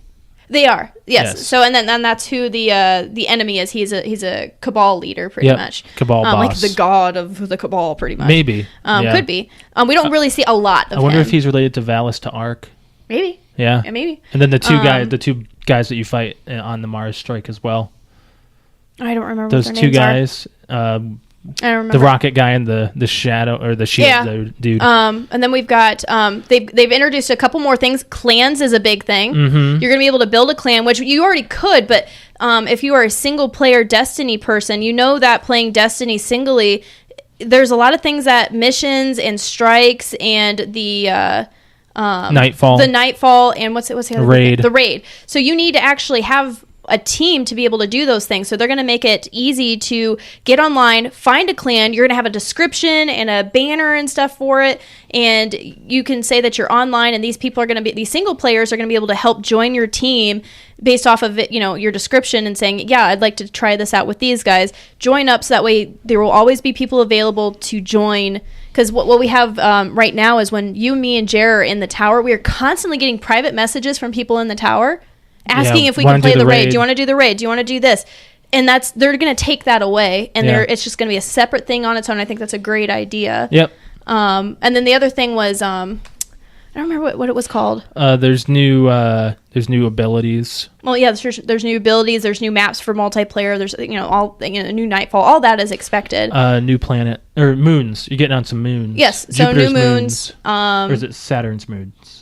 They are, yes. So and then that's who the enemy is. He's a Cabal leader, pretty much. Cabal boss, like the god of the Cabal, pretty much. Maybe, could be. We don't really see a lot of him. I wonder if he's related to Valis to Ark. Maybe. Yeah, maybe. And then the two guys that you fight on the Mars strike as well. I don't remember those what their two names guys. I don't remember. The rocket guy and the shadow or the shield dude. And then we've got they've introduced a couple more things. Clans is a big thing. You're gonna be able to build a clan, which you already could, but if you are a single player Destiny person, you know that playing Destiny singly, there's a lot of things that missions and strikes and the Nightfall, and what's the other raid. Thing? The raid. So you need to actually have a team to be able to do those things. So they're going to make it easy to get online, find a clan. You're going to have a description and a banner and stuff for it. And you can say that you're online, and these people are going to be, these single players are going to be able to help join your team based off of it, your description and saying, yeah, I'd like to try this out with these guys. Join up so that way there will always be people available to join. Because what we have right now is when you, me, and Jer are in the tower, we are constantly getting private messages from people in the tower asking if we can play the raid. Do you want to do the raid? Do you want to do this? And they're going to take that away, and it's just going to be a separate thing on its own. I think that's a great idea. Yep. And then the other thing was, I don't remember what it was called. There's new abilities. Well, yeah, there's new abilities. There's new maps for multiplayer. There's new Nightfall. All that is expected. New planet or moons. You're getting on some moons. Yes. Jupiter's so new moons. Or is it Saturn's moons?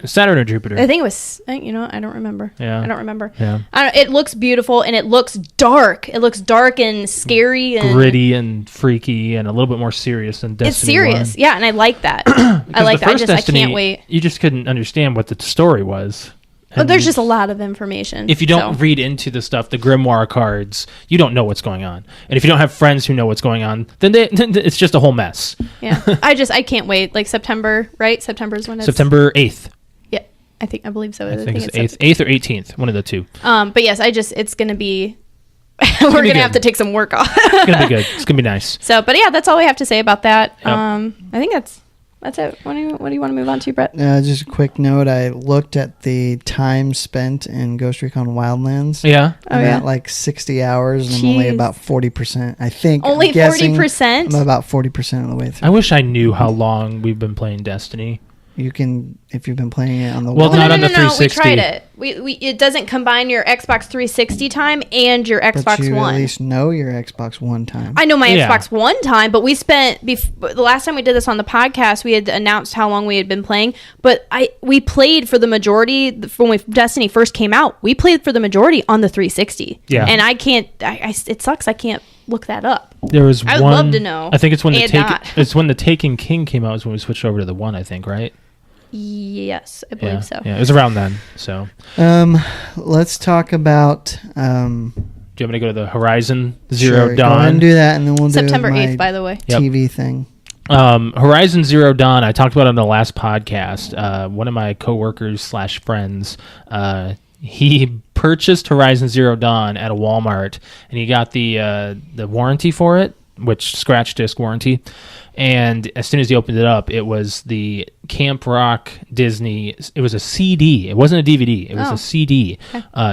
Saturn or Jupiter? I think it was. I don't remember. Yeah. I don't remember. Yeah. It looks beautiful and it looks dark. It looks dark and scary and gritty and freaky and a little bit more serious than Destiny. It's serious, 1. yeah, and I like that. I like that. I can't wait. You just couldn't understand what the story was. But there's just a lot of information. If you don't read into the stuff, the grimoire cards, you don't know what's going on. And if you don't have friends who know what's going on, then it's just a whole mess. Yeah. I can't wait. Like September, right? September is when it's... September 8th. Yeah. I believe so. I think it's 8th or 18th. One of the two. But yes, it's going to be... We're going to have to take some work off. It's going to be good. It's going to be nice. So, but yeah, that's all we have to say about that. Yep. I think that's it. What do you want to move on to, Brett? Just a quick note. I looked at the time spent in Ghost Recon Wildlands. Yeah. I'm at like 60 hours, and I'm only about 40%. I think. Only 40%? I'm about 40% of the way through. I wish I knew how long we've been playing Destiny. You can, if you've been playing it on the well, not on the 360. We tried it. It doesn't combine your Xbox 360 time and your Xbox but you One. At least know your Xbox One time. I know my Xbox One time, but we spent the last time we did this on the podcast, we had announced how long we had been playing. But we played for the majority when Destiny first came out. We played for the majority on the 360. Yeah, and I can't. It sucks. I can't look that up. There was I'd love to know. I think it's when it's when the Taken King came out. Is when we switched over to the One. I think, right? Yes, I believe so. Yeah, it was around then. So, let's talk about. Do you want me to go to the Horizon Zero Dawn? Go ahead and do that, and then we'll September do 8th, by the way. TV thing. Horizon Zero Dawn. I talked about it on the last podcast. One of my coworkers / friends, he purchased Horizon Zero Dawn at a Walmart, and he got the warranty for it, which scratch disc warranty. And as soon as he opened it up, it was the Camp Rock Disney. It was a CD. It wasn't a DVD. It was a CD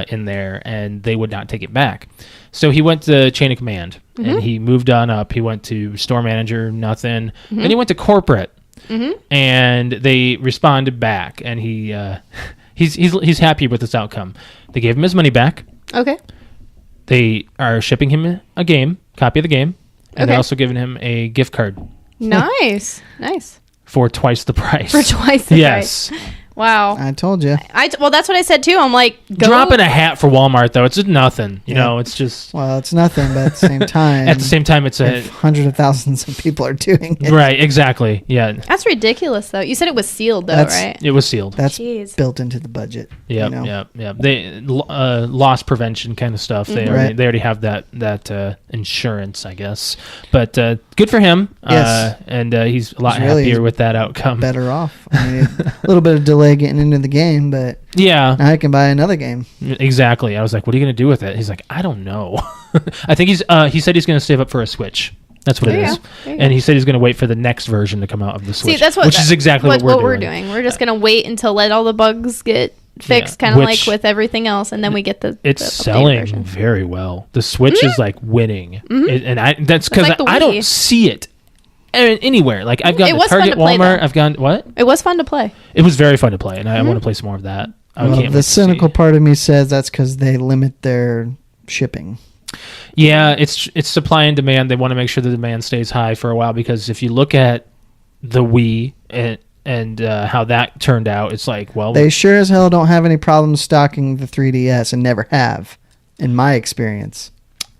in there, and they would not take it back. So he went to Chain of Command, and he moved on up. He went to store manager, nothing. Then he went to corporate, and they responded back, and he's happy with this outcome. They gave him his money back. Okay. They are shipping him a copy of the game, and they're also giving him a gift card. Nice. For twice the price. Yes. Wow. I told you. Well, that's what I said too. I'm like, dropping a hat for Walmart though. It's nothing. You know, it's just. Well, it's nothing, but at the same time. It's hundreds of thousands of people are doing it. Right. Exactly. Yeah. That's ridiculous though. You said it was sealed though, right? It was sealed. That's built into the budget. Yeah. They loss prevention kind of stuff. They already have that insurance, I guess. But good for him. Yes. And he's a lot happier with that outcome. Better off. I mean, a little bit of delay getting into the game, but now I can buy another game. Exactly. I was like, what are you going to do with it? He's like, I don't know. I think he said he's going to save up for a Switch. That's what it is. And he said he's going to wait for the next version to come out of the Switch. See, which is exactly what we're doing. We're just going to wait until let all the bugs get fixed, kind of like with everything else, and then we get it's selling very well. The Switch is like winning. That's because I don't see it anywhere. Like I've gone to Target, Walmart. I've gone what? It was fun to play. It was very fun to play, and I want to play some more of that. The cynical part of me says that's because they limit their shipping. Yeah, it's supply and demand. They want to make sure the demand stays high for a while, because if you look at the Wii and how that turned out, it's like, well, they sure as hell don't have any problems stocking the 3DS and never have, in my experience.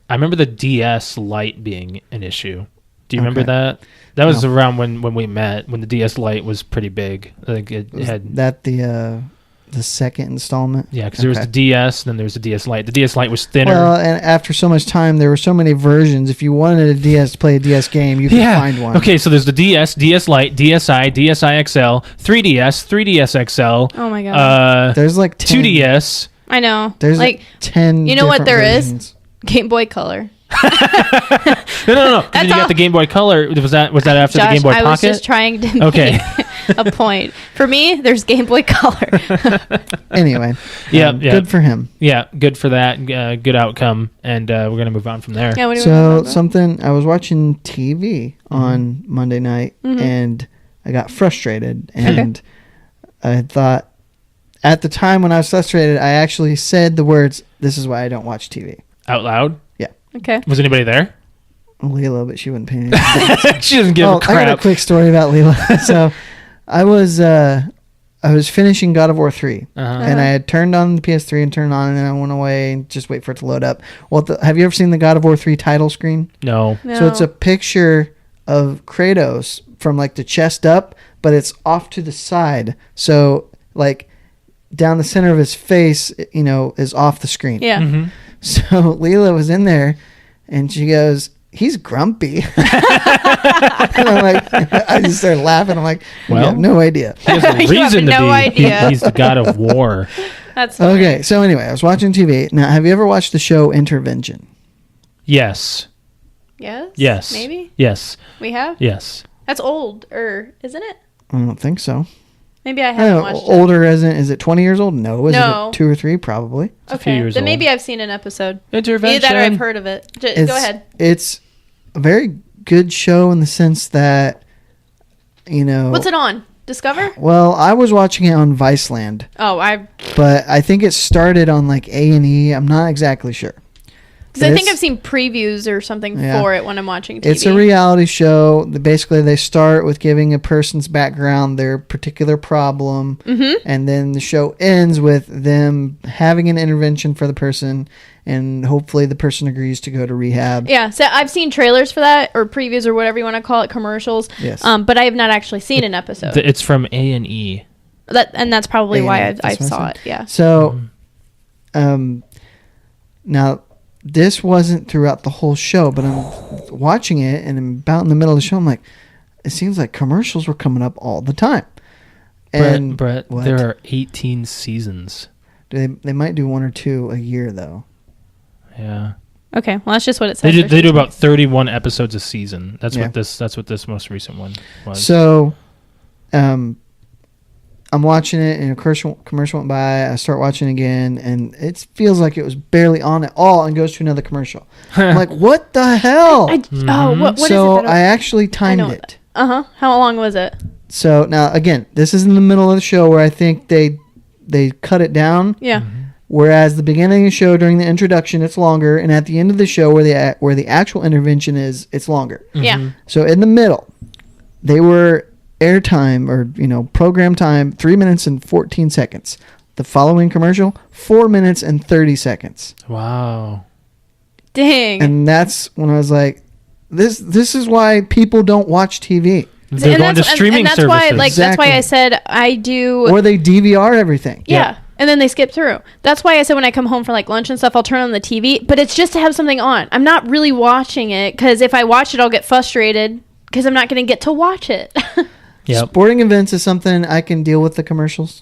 I remember the DS Lite being an issue. Do you remember that? That was around when we met, when the DS Lite was pretty big. I think it had that the second installment. Yeah, because there was the DS, and then there was the DS Lite. The DS Lite was thinner. Well, and after so much time, there were so many versions. If you wanted a DS to play a DS game, you could find one. Okay, so there's the DS, DS Lite, DSi, DSi XL, 3DS, 3DS XL. Oh my god. There's like 10, 2DS. I know. There's like 10. You know what there versions. is? Game Boy Color. No. Then you got the Game Boy Color. Was that after Josh, the Game Boy Pocket? I was just trying to make a point. For me, there's Game Boy Color. Anyway, yeah, good for him. Yeah, good for that. Good outcome, and we're gonna move on from there. Yeah, so something I was watching TV on Monday night, and I got frustrated, and I thought at the time when I was frustrated, I actually said the words, "This is why I don't watch TV." Out loud? Yeah. Okay. Was anybody there? Leela, but she wouldn't pay any attention. She doesn't give a crap. I got a quick story about Leela. So I was finishing God of War 3, and I had turned on the PS3 and turned on, and then I went away and just wait for it to load up. Well, have you ever seen the God of War 3 title screen? No. So it's a picture of Kratos from like the chest up, but it's off to the side. So like down the center of his face, is off the screen. Yeah. Mm-hmm. So Leela was in there, and she goes, "He's grumpy." And I'm like, I just started laughing. I'm like, well, you have no idea. He has a reason to be. He's the God of War. That's funny. Okay. So anyway, I was watching TV. Now, have you ever watched the show Intervention? Yes. Yes? Yes. Maybe? Yes. We have? Yes. That's old, isn't it? I don't think so. Maybe I haven't watched it. Older is it 20 years old? No. Is it 2 or 3? Probably. It's a few years then old. maybe I've seen an episode. Intervention. Either that or I've heard of it. Go ahead. It's a very good show in the sense that, What's it on? Discover? Well, I was watching it on Viceland. Oh, But I think it started on like A&E. I'm not exactly sure. Because I think I've seen previews or something for it when I'm watching TV. It's a reality show. Basically, they start with giving a person's background, their particular problem, and then the show ends with them having an intervention for the person, and hopefully the person agrees to go to rehab. Yeah, so I've seen trailers for that, or previews, or whatever you want to call it, commercials. Yes. But I have not actually seen an episode. It's from A&E. And that's probably why I saw it. Yeah. So, now, this wasn't throughout the whole show, but I'm watching it, and I'm about in the middle of the show. I'm like, it seems like commercials were coming up all the time. And Brett, there are 18 seasons. They might do 1 or 2 a year, though. Yeah. Okay, well that's just what it says. They do about 31 episodes a season. That's what this most recent one was. So, I'm watching it, and a commercial went by. I start watching again, and it feels like it was barely on at all, and goes to another commercial. I'm like, what the hell? What is it? So I actually timed it. How long was it? So now, again, this is in the middle of the show where I think they cut it down. Yeah. Whereas the beginning of the show, during the introduction, it's longer, and at the end of the show, where the actual intervention is, it's longer. Yeah. So in the middle, they were airtime or program time 3 minutes and 14 seconds. The following commercial 4 minutes and 30 seconds. Wow. Dang. And that's when I was like, this is why people don't watch TV. They're going to streaming services. That's why I said I do. Or they DVR everything. Yeah. And then they skip through. That's why I said when I come home for like lunch and stuff, I'll turn on the TV. But it's just to have something on. I'm not really watching it because if I watch it, I'll get frustrated because I'm not going to get to watch it. Yep. Sporting events is something I can deal with the commercials.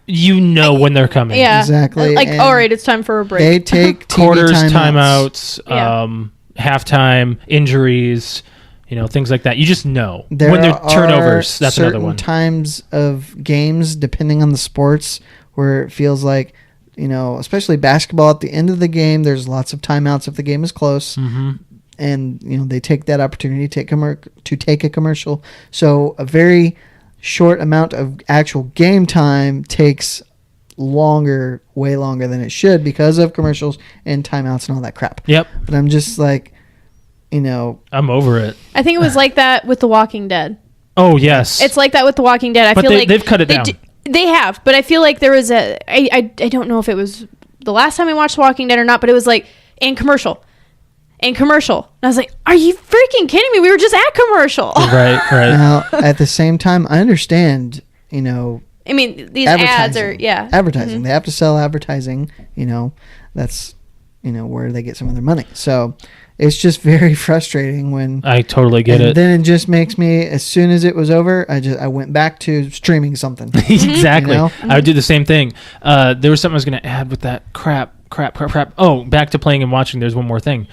When they're coming. Yeah. Exactly. Like, all right, it's time for a break. They take TV quarters, timeouts. Halftime, injuries, things like that. You just know. There when there are turnovers, that's another one. Times of games, depending on the sports, where it feels like, especially basketball, at the end of the game, there's lots of timeouts if the game is close. Mm-hmm. And they take that opportunity to take a commercial. So a very short amount of actual game time takes way longer than it should because of commercials and timeouts and all that crap. Yep. But I'm just like, I'm over it. I think it was like that with The Walking Dead. Oh, yes. It's like that with The Walking Dead. I feel like they've cut it down. They have, but I feel like there was I don't know if it was the last time I watched The Walking Dead or not, but it was like in commercial. And I was like, are you freaking kidding me? We were just at commercial. Right. Now, at the same time, I understand, I mean, these ads are, advertising. They have to sell advertising, that's, where they get some of their money. So it's just very frustrating when I totally get it. Then it just makes me, as soon as it was over, I went back to streaming something. Exactly. I would do the same thing. There was something I was going to add with that crap. Oh, back to playing and watching. There's one more thing.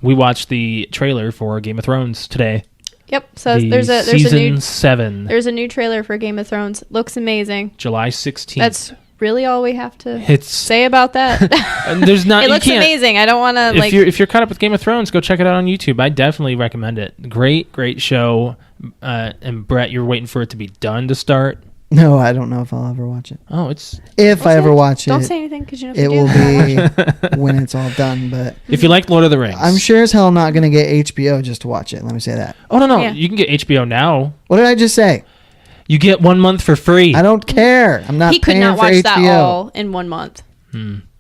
We watched the trailer for Game of Thrones today. Yep. So there's a season 7. There's a new trailer for Game of Thrones. Looks amazing. July 16th. That's really all we have to say about that. There's not. It looks amazing. I don't want to If you're caught up with Game of Thrones, go check it out on YouTube. I definitely recommend it. Great show. And Brett, you're waiting for it to be done to start. No, I don't know if I'll ever watch it. Oh, it's if I ever watch it. Don't say anything because it will be when it's all done. But if you like Lord of the Rings, I'm sure as hell I'm not going to get HBO just to watch it. Let me say that. Oh no, you can get HBO now. What did I just say? You get 1 month for free. I don't care. I'm not. He could not watch HBO. that all in 1 month.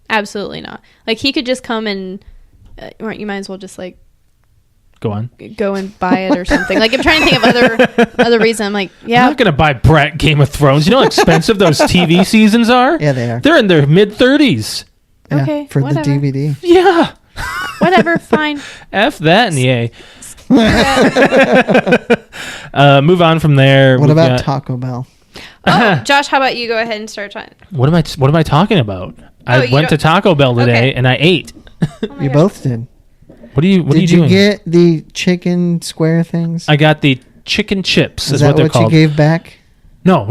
Absolutely not. Like he could just come and you might as well just like go and buy it or something. Like I'm trying to think of other reason. I'm like, yeah, I'm not gonna buy Brett Game of Thrones. You know how expensive those TV seasons are? Yeah, they are. They're in their mid-30s. Yeah, okay, for whatever. the DVD. Yeah. Whatever, fine. F that and yay. Move on from there. What about Taco Bell? Oh, Josh, how about you go ahead and start talking? What am I talking about? I went to Taco Bell today and I ate. Oh you both did. What are you doing? Did you get the chicken square things? I got the chicken chips. Is what that they're what called. you gave back? No.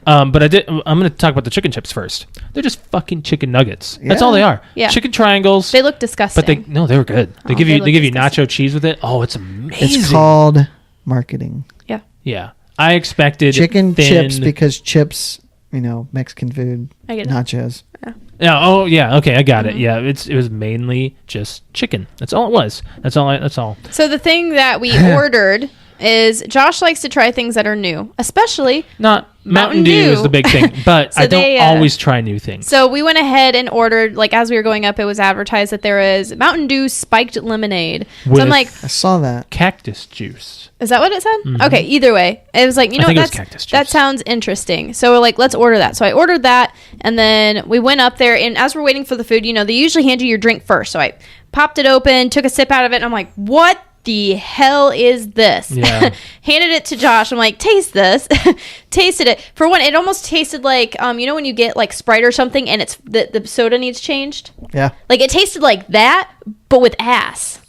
But I did. I'm going to talk about the chicken chips first. They're just fucking chicken nuggets. That's all they are. Yeah. Chicken triangles. They look disgusting. But they were good. They give you nacho cheese with it. Oh, it's amazing. It's called marketing. Yeah. Yeah. I expected chicken thin chips because chips, Mexican food. I get it. Nachos. Yeah. Yeah. Oh, yeah. Okay, I got it. Yeah. It was mainly just chicken. That's all it was. That's all. So the thing that we ordered is Josh likes to try things that are new, especially not Mountain Dew is the big thing, but so I don't always try new things. So we went ahead and ordered, like as we were going up, it was advertised that there is Mountain Dew spiked lemonade. So I'm like, I saw that. Cactus juice. Is that what it said? Mm-hmm. Okay, either way. It was like, that sounds interesting. So we're like, let's order that. So I ordered that, and then we went up there, and as we're waiting for the food, they usually hand you your drink first. So I popped it open, took a sip out of it, and I'm like, what the hell is this? Yeah. Handed it to Josh. I'm like, taste this. Tasted it. For one, it almost tasted like when you get like Sprite or something and it's the soda needs changed. Yeah. Like it tasted like that, but with ass.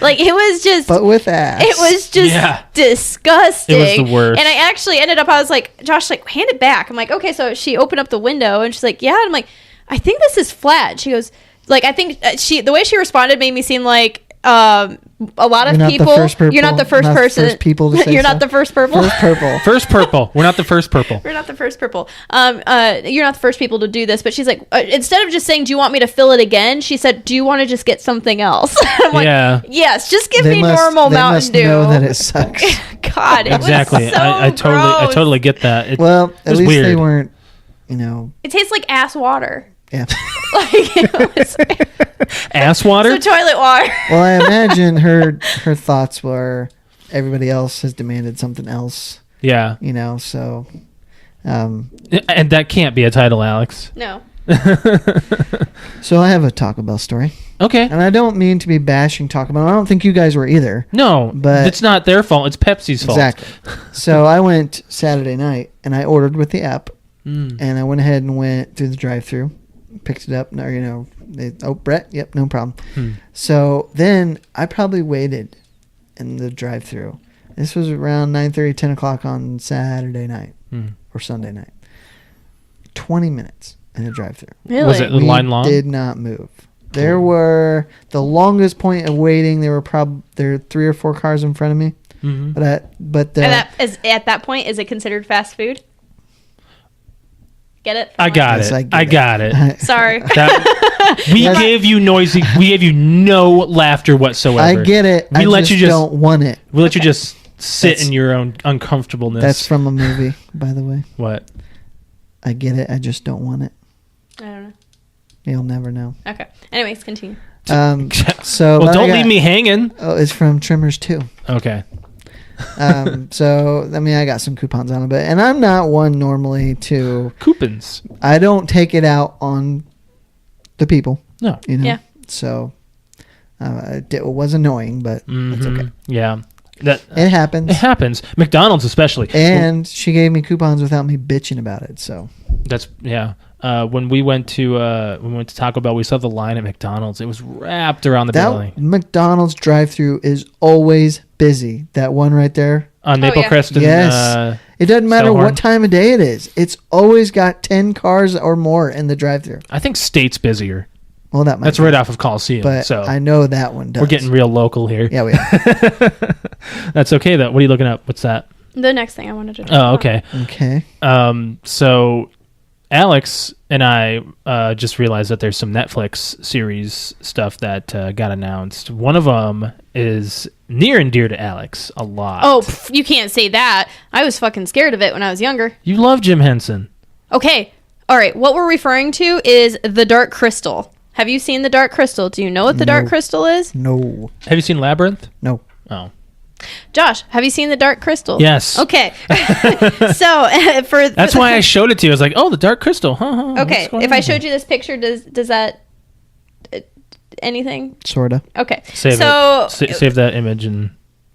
Like it was just but with ass. It was just disgusting. It was the worst. And I actually ended up, I was like, Josh, like, hand it back. I'm like, okay. So she opened up the window and she's like, yeah. And I'm like, I think this is flat. She goes, like, I think the way she responded made me seem like a lot of people. You're not the first person. First people to say you're not the first purple. First purple. First purple. We're not the first purple. We're not the first purple. You're not the first people to do this. But she's like, instead of just saying, "Do you want me to fill it again?" She said, "Do you want to just get something else?" I'm like, yes, just give me normal Mountain Dew. They must know that it sucks. God, it exactly. was so I gross. totally get that. At least weird. They weren't. It tastes like ass water. Yeah. Like it was ass water. So toilet water. Well, I imagine her thoughts were everybody else has demanded something else. Yeah. So. And that can't be a title, Alex. No. So I have a Taco Bell story. Okay. And I don't mean to be bashing Taco Bell. I don't think you guys were either. No, but it's not their fault. It's Pepsi's fault. Exactly. So I went Saturday night and I ordered with the app, and I went ahead and went through the drive-thru. Picked it up. Brett, yep, no problem. So then I probably waited in the drive-thru. This was around 9:30, 10 o'clock on Saturday night or Sunday night. 20 minutes in the drive-thru. Really? Was it the line long? Did not move. There were the longest point of waiting. There were 3 or 4 cars in front of me. Mm-hmm. But at that point, is it considered fast food? Get it? I got Yes, it. I get it. Sorry. We gave you noisy. We gave you no laughter whatsoever. I get it. We let you just don't want it. We let you just sit in your own uncomfortableness. That's from a movie, by the way. What? I get it. I just don't want it. I don't know. You'll never know. Okay. Anyways, continue. So well, don't leave me hanging. Oh, it's from Trimmers 2. Okay. So I mean, I got some coupons on it, but and I'm not one normally to coupons. I don't take it out on the people. No. You know? Yeah. So it was annoying, but it's okay. Yeah. It happens. It happens. McDonald's especially. And she gave me coupons without me bitching about it. So that's when we went to Taco Bell, we saw the line at McDonald's. It was wrapped around the building. McDonald's drive-thru is always busy. That one right there on Maple Crest. And, yes. It doesn't matter what time of day it is. It's always got 10 cars or more in the drive-thru. I think State's busier. Well, that's right off of Coliseum. But so I know that one does. We're getting real local here. Yeah, we are. That's okay, though. What are you looking up? What's that? The next thing I wanted to talk about. Oh, okay. Okay. So Alex and I just realized that there's some Netflix series stuff that got announced. One of them is near and dear to Alex a lot. Oh, you can't say that. I was fucking scared of it when I was younger. You love Jim Henson. Okay. All right. What we're referring to is The Dark Crystal. Have you seen The Dark Crystal? Do you know what The Dark Crystal is? No. Have you seen Labyrinth? No. Oh. Josh, have you seen The Dark Crystal? Yes. Okay. So that's why I showed it to you. I was like, "Oh, The Dark Crystal." Huh, okay. If I showed you this picture, does that anything? Sorta. Okay. Save that image and.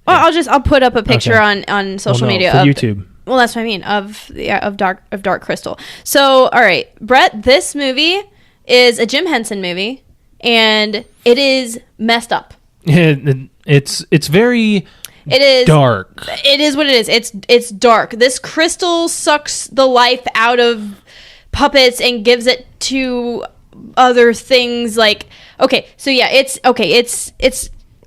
Well, I'll put up a picture on social media for YouTube. Well, that's what I mean of Dark Crystal. So, all right, Brett, this movie is a Jim Henson movie, and it is messed up. It's very. It is dark. It is what it is. It's dark. This crystal sucks the life out of puppets and gives it to other things. Like, okay, so yeah, it's okay. It's.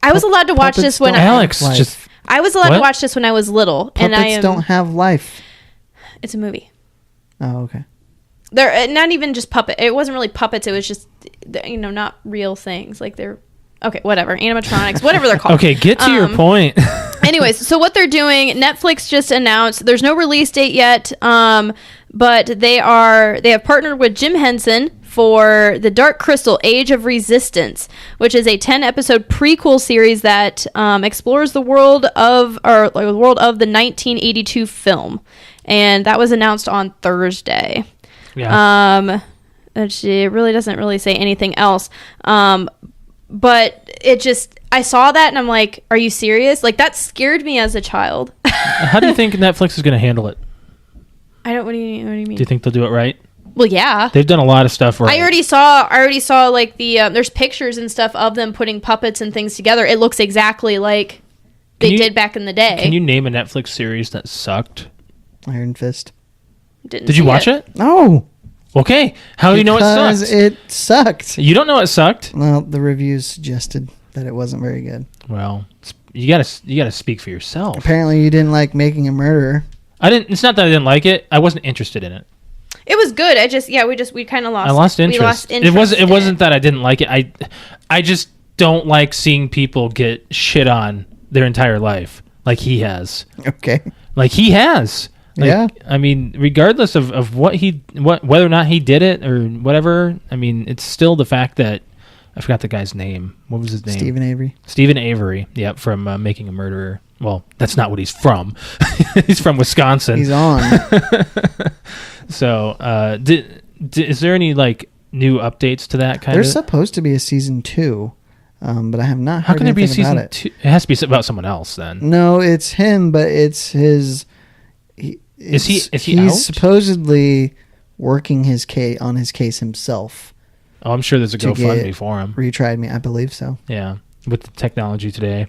I was allowed to watch this when I was allowed to watch this when I was little, Puppets and don't have life. It's a movie. Oh, okay. They're not even just puppet. It wasn't really puppets. It was just not real things. Like they're. Okay, whatever. Animatronics, whatever they're called. Okay, get to your point. Anyways, so what they're doing, Netflix just announced, there's no release date yet, but they have partnered with Jim Henson for The Dark Crystal: Age of Resistance, which is a 10-episode prequel series that explores the world of the 1982 film. And that was announced on Thursday. Yeah. It really doesn't really say anything else. But I saw that and I'm like, are you serious? Like, that scared me as a child. How do you think Netflix is going to handle it? What do you mean? Do you think they'll do it right? Well, yeah. They've done a lot of stuff right. I already saw like there's pictures and stuff of them putting puppets and things together. It looks exactly like they did back in the day. Can you name a Netflix series that sucked? Iron Fist. Did you watch it? No. Okay. How do you know it sucked? Because it sucked. You don't know it sucked? Well, the reviews suggested that it wasn't very good. Well, you gotta speak for yourself. Apparently, you didn't like Making a Murderer. I didn't. It's not that I didn't like it. I wasn't interested in it. It was good. We kind of lost. I lost interest. We lost interest. It wasn't that I didn't like it. I just don't like seeing people get shit on their entire life like he has. Okay. Like he has. Like, yeah. I mean, regardless of whether or not he did it or whatever, I mean, it's still the fact that I forgot the guy's name. What was his name? Stephen Avery. Yep, from Making a Murderer. Well, that's not what he's from. He's from Wisconsin. He's on. So, is there any like new updates to that kind There's supposed to be a season 2, but I have not heard anything about it. How can there be a season 2? It has to be about someone else then. No, it's him, but it's his. Is he out? He's supposedly working his case on his case himself. Oh, I'm sure there's a GoFundMe for him. Retried me, I believe so. Yeah, with the technology today.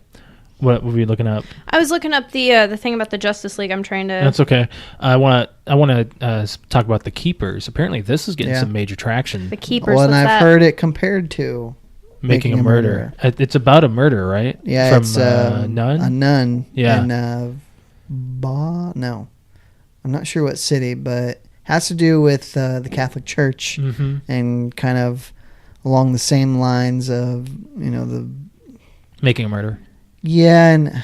What were you looking up? I was looking up the thing about the Justice League. I'm trying to. That's okay. I want to talk about The Keepers. Apparently, this is getting some major traction. The Keepers. Well, and I've heard it compared to Making a Murderer. It's about a murder, right? Yeah, from it's nun. A nun. Yeah. In no, I'm not sure what city, but has to do with the Catholic Church and kind of along the same lines of the making a murder. Yeah, and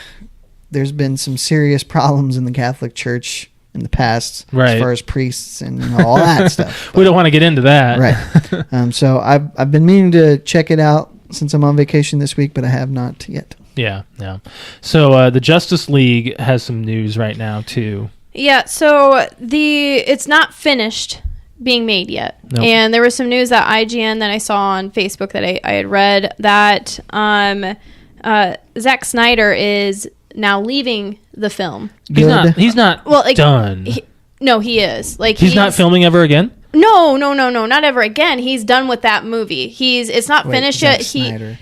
there's been some serious problems in the Catholic Church in the past, as far as priests and all that stuff. But we don't want to get into that, right? So I've been meaning to check it out since I'm on vacation this week, but I have not yet. Yeah. So the Justice League has some news right now too. Yeah. So it's not finished being made yet, and there was some news that IGN that I saw on Facebook that I had read that Zack Snyder is now leaving the film. He's not done. He is. He's not filming ever again? No, not ever again. He's done with that movie. It's not finished Zack yet. Snyder.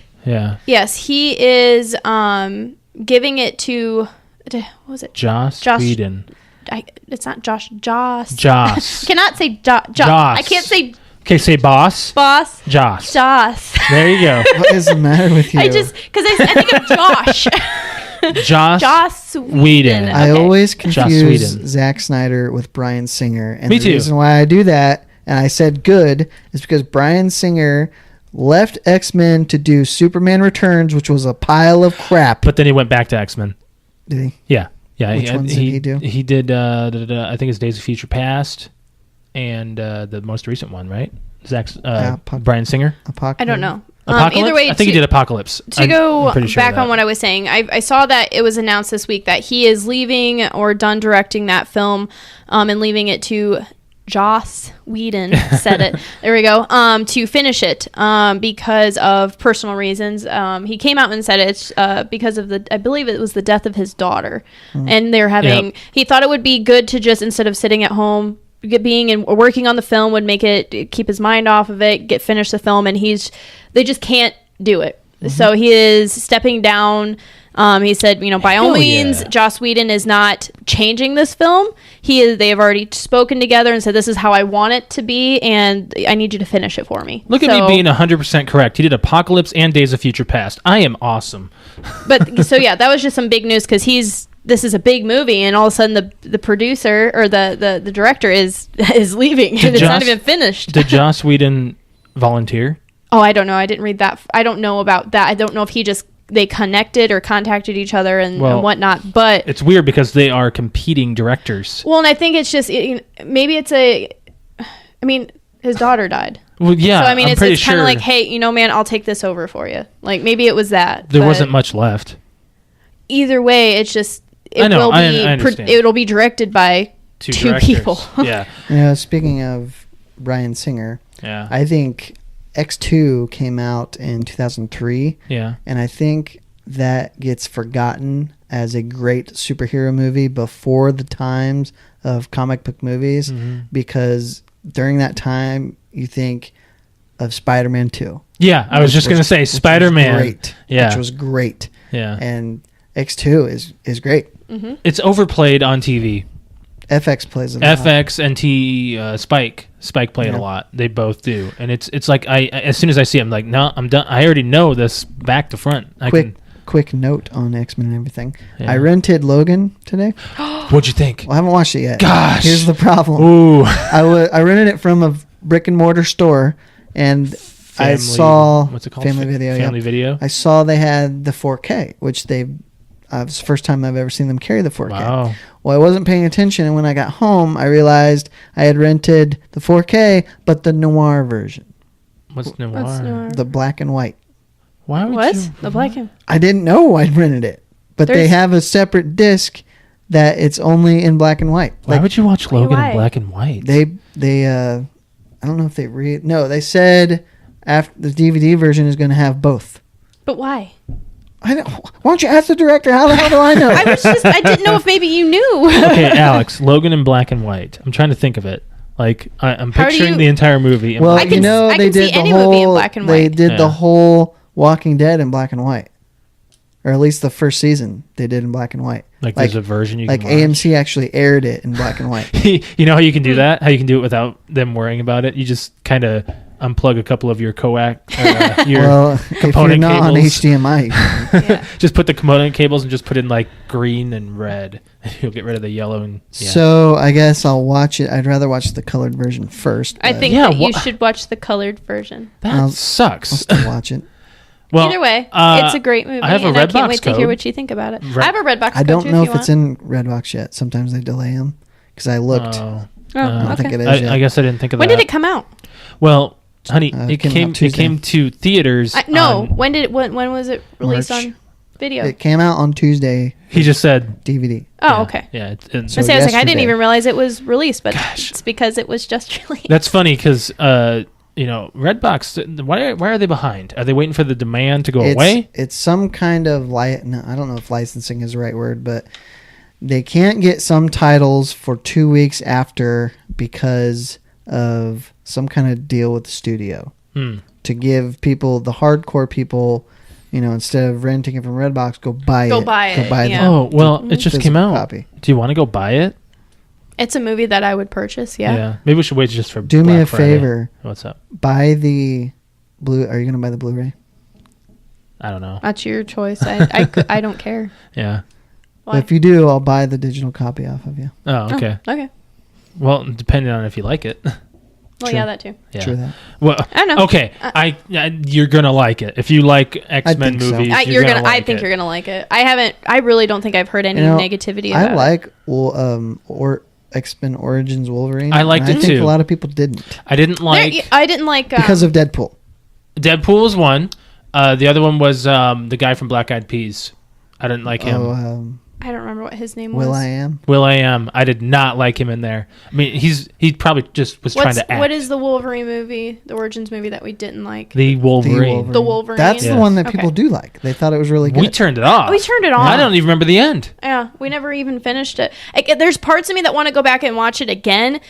Yes, he is giving it to what was it? Joss Whedon. It's not Josh. Joss. Cannot say Joss. I can't say. Okay, say boss. Joss. There you go. What is the matter with you? Because I think of Josh. Joss Whedon. I always confuse Zack Snyder with Bryan Singer. And Me the too. reason why I do that, and I said good, is because Bryan Singer left X-Men to do Superman Returns, which was a pile of crap. But then he went back to X-Men. Did he? Yeah. Which ones did he do? He did, I think it's Days of Future Past and the most recent one, right? Bryan Singer? Apocalypse? I don't know. Apocalypse? Either way, I think he did Apocalypse. To go back on what I was saying, I saw that it was announced this week that he is leaving or done directing that film and leaving it to Joss Whedon, said it. There we go. To finish it because of personal reasons. He came out and said it's because of I believe it was the death of his daughter. And they're having, he thought it would be good to just, instead of sitting at home, being and working on the film would make it, keep his mind off of it, finish the film, and they just can't do it. So he is stepping down. He said, by all means, Joss Whedon is not changing this film. They have already spoken together and said, this is how I want it to be, and I need you to finish it for me. Look at me being 100% correct. He did Apocalypse and Days of Future Past. I am awesome. But so that was just some big news because this is a big movie, and all of a sudden the producer or the director is leaving, and it's not even finished. Did Joss Whedon volunteer? Oh, I don't know. I didn't read that. I don't know about that. I don't know if they connected or contacted each other and whatnot. But it's weird because they are competing directors. Well, and I think it's just maybe it's his daughter died. Well, yeah. So it's kind of like, hey, man, I'll take this over for you. Like maybe it was that. There wasn't much left. Either way, it's just. I understand. It'll be directed by two people. Yeah. Speaking of Bryan Singer, yeah, I think X2 came out in 2003. Yeah. And I think that gets forgotten as a great superhero movie before the times of comic book movies because during that time you think of Spider-Man 2. Yeah, I was just going to say Spider-Man. Great. Yeah. Which was great. Yeah. And X2 is great. Mm-hmm. It's overplayed on TV. FX plays it a lot. FX and Spike play it a lot. They both do, and it's like as soon as I see it, I'm like, no, I'm done. I already know this back to front. Quick note on X-Men and everything. Yeah. I rented Logan today. What'd you think? Well, I haven't watched it yet. Gosh, here's the problem. Ooh, I rented it from a brick and mortar store, and I saw what's it called? Family Video. Family Video. I saw they had the 4K, which it's the first time I've ever seen them carry the 4K. Wow. Well, I wasn't paying attention, and when I got home, I realized I had rented the 4K, but the noir version. What's noir? The black and white. Why would you? The black and... I didn't know I'd rented it, but they have a separate disc that it's only in black and white. Why would you watch Logan in black and white? They I don't know if they they said after the DVD version is going to have both. But why? Why don't you ask the director? How the hell do I know? I didn't know if maybe you knew. Okay, Alex, Logan in black and white. I'm trying to think of it. Like I'm picturing the entire movie. Well, they did movie in black and white. They did the whole Walking Dead in black and white, or at least the first season they did in black and white. Like there's a version you can watch. AMC actually aired it in black and white. You know how you can do that? How you can do it without them worrying about it? You just kind of unplug a couple of your your well, if you're component not on cables. HDMI, Yeah. Just put the component cables and just put in like green and red. You'll get rid of the yellow and so I guess I'll watch it. I'd rather watch the colored version first. I but think Yeah, that you should watch the colored version. that I'll sucks. still watch it. Well, Either way, it's a great movie, I have a and I Redbox can't wait to hear code. what you think about it. Re- I have a Redbox. I don't code too, know if if you it's in Redbox yet. Sometimes they delay them because I looked. Oh, Oh, I don't okay. think it is yet. I guess I didn't think of When that. did it come out? Well, honey, It it came came. out It came Tuesday. to theaters. No. on- When did it? When was it released March. on video? It came out on Tuesday, He just said. DVD. Oh, yeah, okay. Yeah. I So was like, I didn't yesterday. even realize it was released, but Gosh. it's because it was just released. That's funny because Redbox. Why are they behind? Are they waiting for the demand to go away? It's some kind of no, I don't know if licensing is the right word, but they can't get some titles for 2 weeks after because of some kind of deal with the studio to give people, the hardcore people, instead of renting it from Redbox, go buy Go it. buy it, yeah. Oh well, it just came physical out. copy. Do you want to go buy it? It's a movie that I would purchase. Yeah. Maybe we should wait just for. Do me Black a Friday. favor. What's up? Buy the blue. Are you going to buy the Blu-ray? I don't know. That's your choice. I don't care. Yeah. Why? Well, if you do, I'll buy the digital copy off of you. Oh, okay. Okay. Well, depending on if you like it. Well, Sure. yeah, that too. Yeah. True that. Well, I don't know. okay. You're gonna like it if you like X-Men think so. movies. You're gonna. like I think it. you're gonna like it. I really don't think I've heard any negativity about I it. like or X-Men Origins Wolverine. I liked and it I think too. a lot of people didn't I didn't like I didn't like because of Deadpool. Deadpool was one. The other one was the guy from Black Eyed Peas. I didn't like him. Oh, I don't remember what his name was. Will.i.am. Will.i.am. I did not like him in there. I mean, he probably just was trying to act. What is the Wolverine movie, the Origins movie that we didn't like? the Wolverine? The Wolverine. That's Yeah. the one that Okay. people do like. They thought it was really good. We turned it off. We turned it off. I don't even remember the end. Yeah, we never even finished it. There's parts of me that want to go back and watch it again.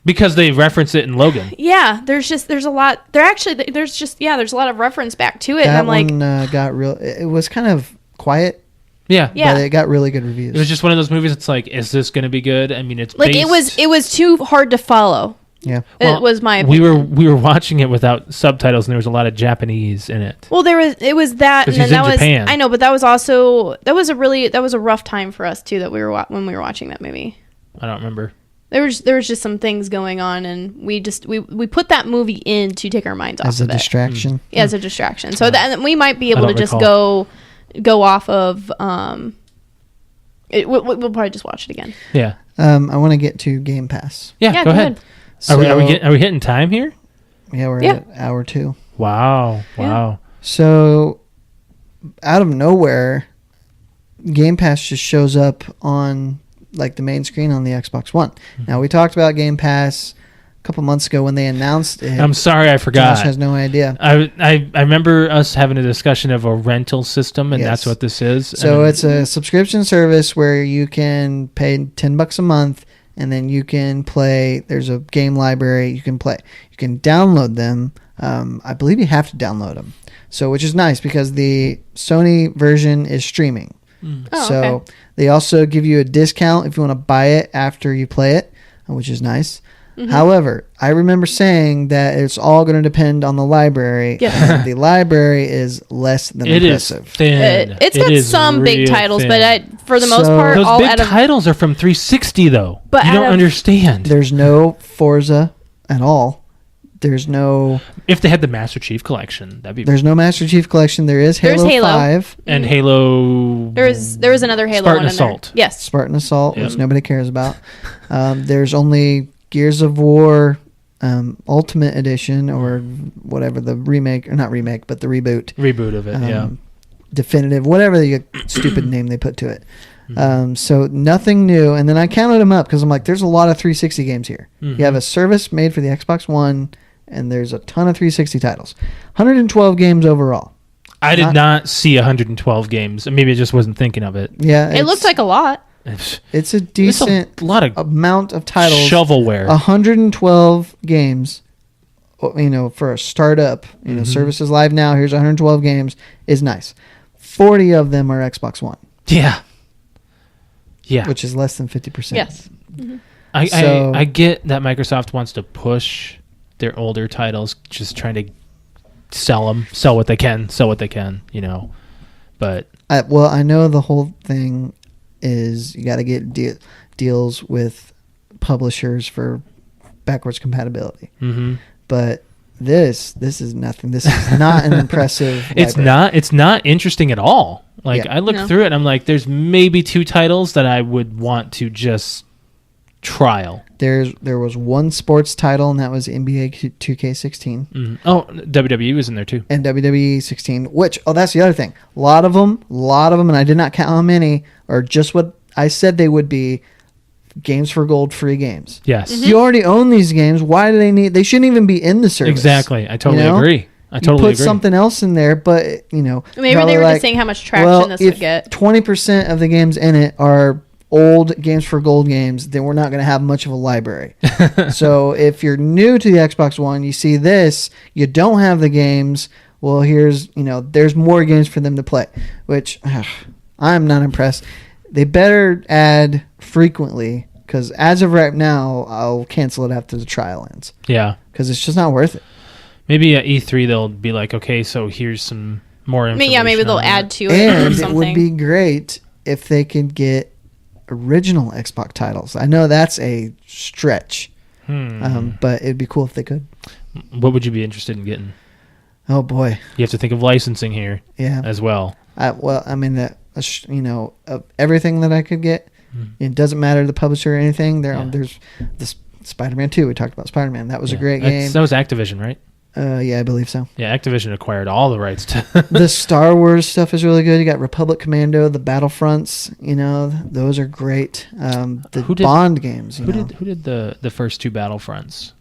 Because they reference it in Logan. Yeah, there's a lot. There's a lot of reference back to it. And that I'm like, one got real. It was kind of quiet, Yeah. Yeah. but it got really good reviews. It was just one of those movies. It's like, is this going to be good? I mean, it's like based, it was too hard to follow. yeah. It was my opinion. we were watching it without subtitles, and there was a lot of Japanese in it. Well, it was that, 'Cause and then he's in that was Japan. I know, but that was also that was a rough time for us too. That we were when we were watching that movie. I don't remember. There was just some things going on, and we put that movie in to take our minds As off a of it. distraction. Yeah, as a distraction. So that we might be I able to don't just recall. go off of. We'll probably just watch it again. Yeah. I want to get to Game Pass. Yeah. Go ahead. So, Are we hitting time here? Yeah, we're Yeah. at hour 2. Wow. Yeah. Wow. So, out of nowhere, Game Pass just shows up on like the main screen on the Xbox One. Now, we talked about Game Pass a couple months ago when they announced it. I'm sorry, I forgot. Josh has no idea. I remember us having a discussion of a rental system, and Yes. that's what this is. So And- it's a subscription service where you can pay $10 a month, and then you can play. There's a game library you can play. You can download them. I believe you have to download them. So, which is nice because the Sony version is streaming. Oh, So okay. they also give you a discount if you want to buy it after you play it, which is nice. Mm-hmm. However, I remember saying that it's all going to depend on the library. Yes. And the library is less than it is impressive. thin. It's It got is some big real titles, thin. but for the most So- part, Those all big out of titles are from 360, though. But you out don't of- understand. There's no Forza at all. There's no If they had the Master Chief collection, that'd be. there's no Master Chief collection. There is There's Halo, Halo. 5, And Halo. there was another Halo Spartan one in Assault. there. Yes. Spartan Assault, Yep. which nobody cares about. There's only Gears of War Ultimate Edition or whatever the remake, or not remake, but the reboot. Reboot of it, yeah. Definitive, whatever the stupid name they put to it. So nothing new. And then I counted them up because I'm like, there's a lot of 360 games here. You have a service made for the Xbox One, and there's a ton of 360 titles. 112 games overall. I did not see 112 games. Maybe I just wasn't thinking of it. Yeah, It looked like a lot. it's a decent a lot of amount of titles. shovelware. 112 games. For a startup, services live now. Here's 112 games. Is nice. 40 of them are Xbox One. Yeah. Yeah. Which is less than 50%. Yes. I So- get that Microsoft wants to push their older titles, just trying to sell what they can, But I know the whole thing is you got to get deals with publishers for backwards compatibility. Mm-hmm. But this is nothing. This is not an impressive library. It's not interesting at all. I looked through it and I'm like, there's maybe 2 titles that I would want to just trial. There was one sports title, and that was NBA 2K16. Mm-hmm. Oh, WWE was in there too. And WWE 16, which, that's the other thing. A lot of them, and I did not count how many, are just what I said they would be, games for gold free games. Yes. Mm-hmm. You already own these games. Why do they shouldn't even be in the service. Exactly. I totally agree. You put something else in there, but, maybe they were just saying how much traction this would get. 20% of the games in it are old games for gold games, then we're not going to have much of a library. So if you're new to the Xbox One, you see this, you don't have the games, well, there's more games for them to play, which I'm not impressed. They better add frequently, because as of right now, I'll cancel it after the trial ends. Yeah. Because it's just not worth it. Maybe at E3 they'll be like, okay, so here's some more information. Maybe they'll add to it and or something. It would be great if they could get original Xbox titles. I know that's a stretch, but it'd be cool if they could. What would you be interested in getting? Oh boy, you have to think of licensing here, as well. Of everything that I could get, it doesn't matter the publisher or anything. There's the Spider-Man 2. We talked about Spider-Man. That was a great game. That was Activision, right? Yeah, I believe so. Yeah, Activision acquired all the rights to the Star Wars stuff is really good. You got Republic Commando, the Battlefronts. Those are great. Bond games. Who did the first 2 Battlefronts?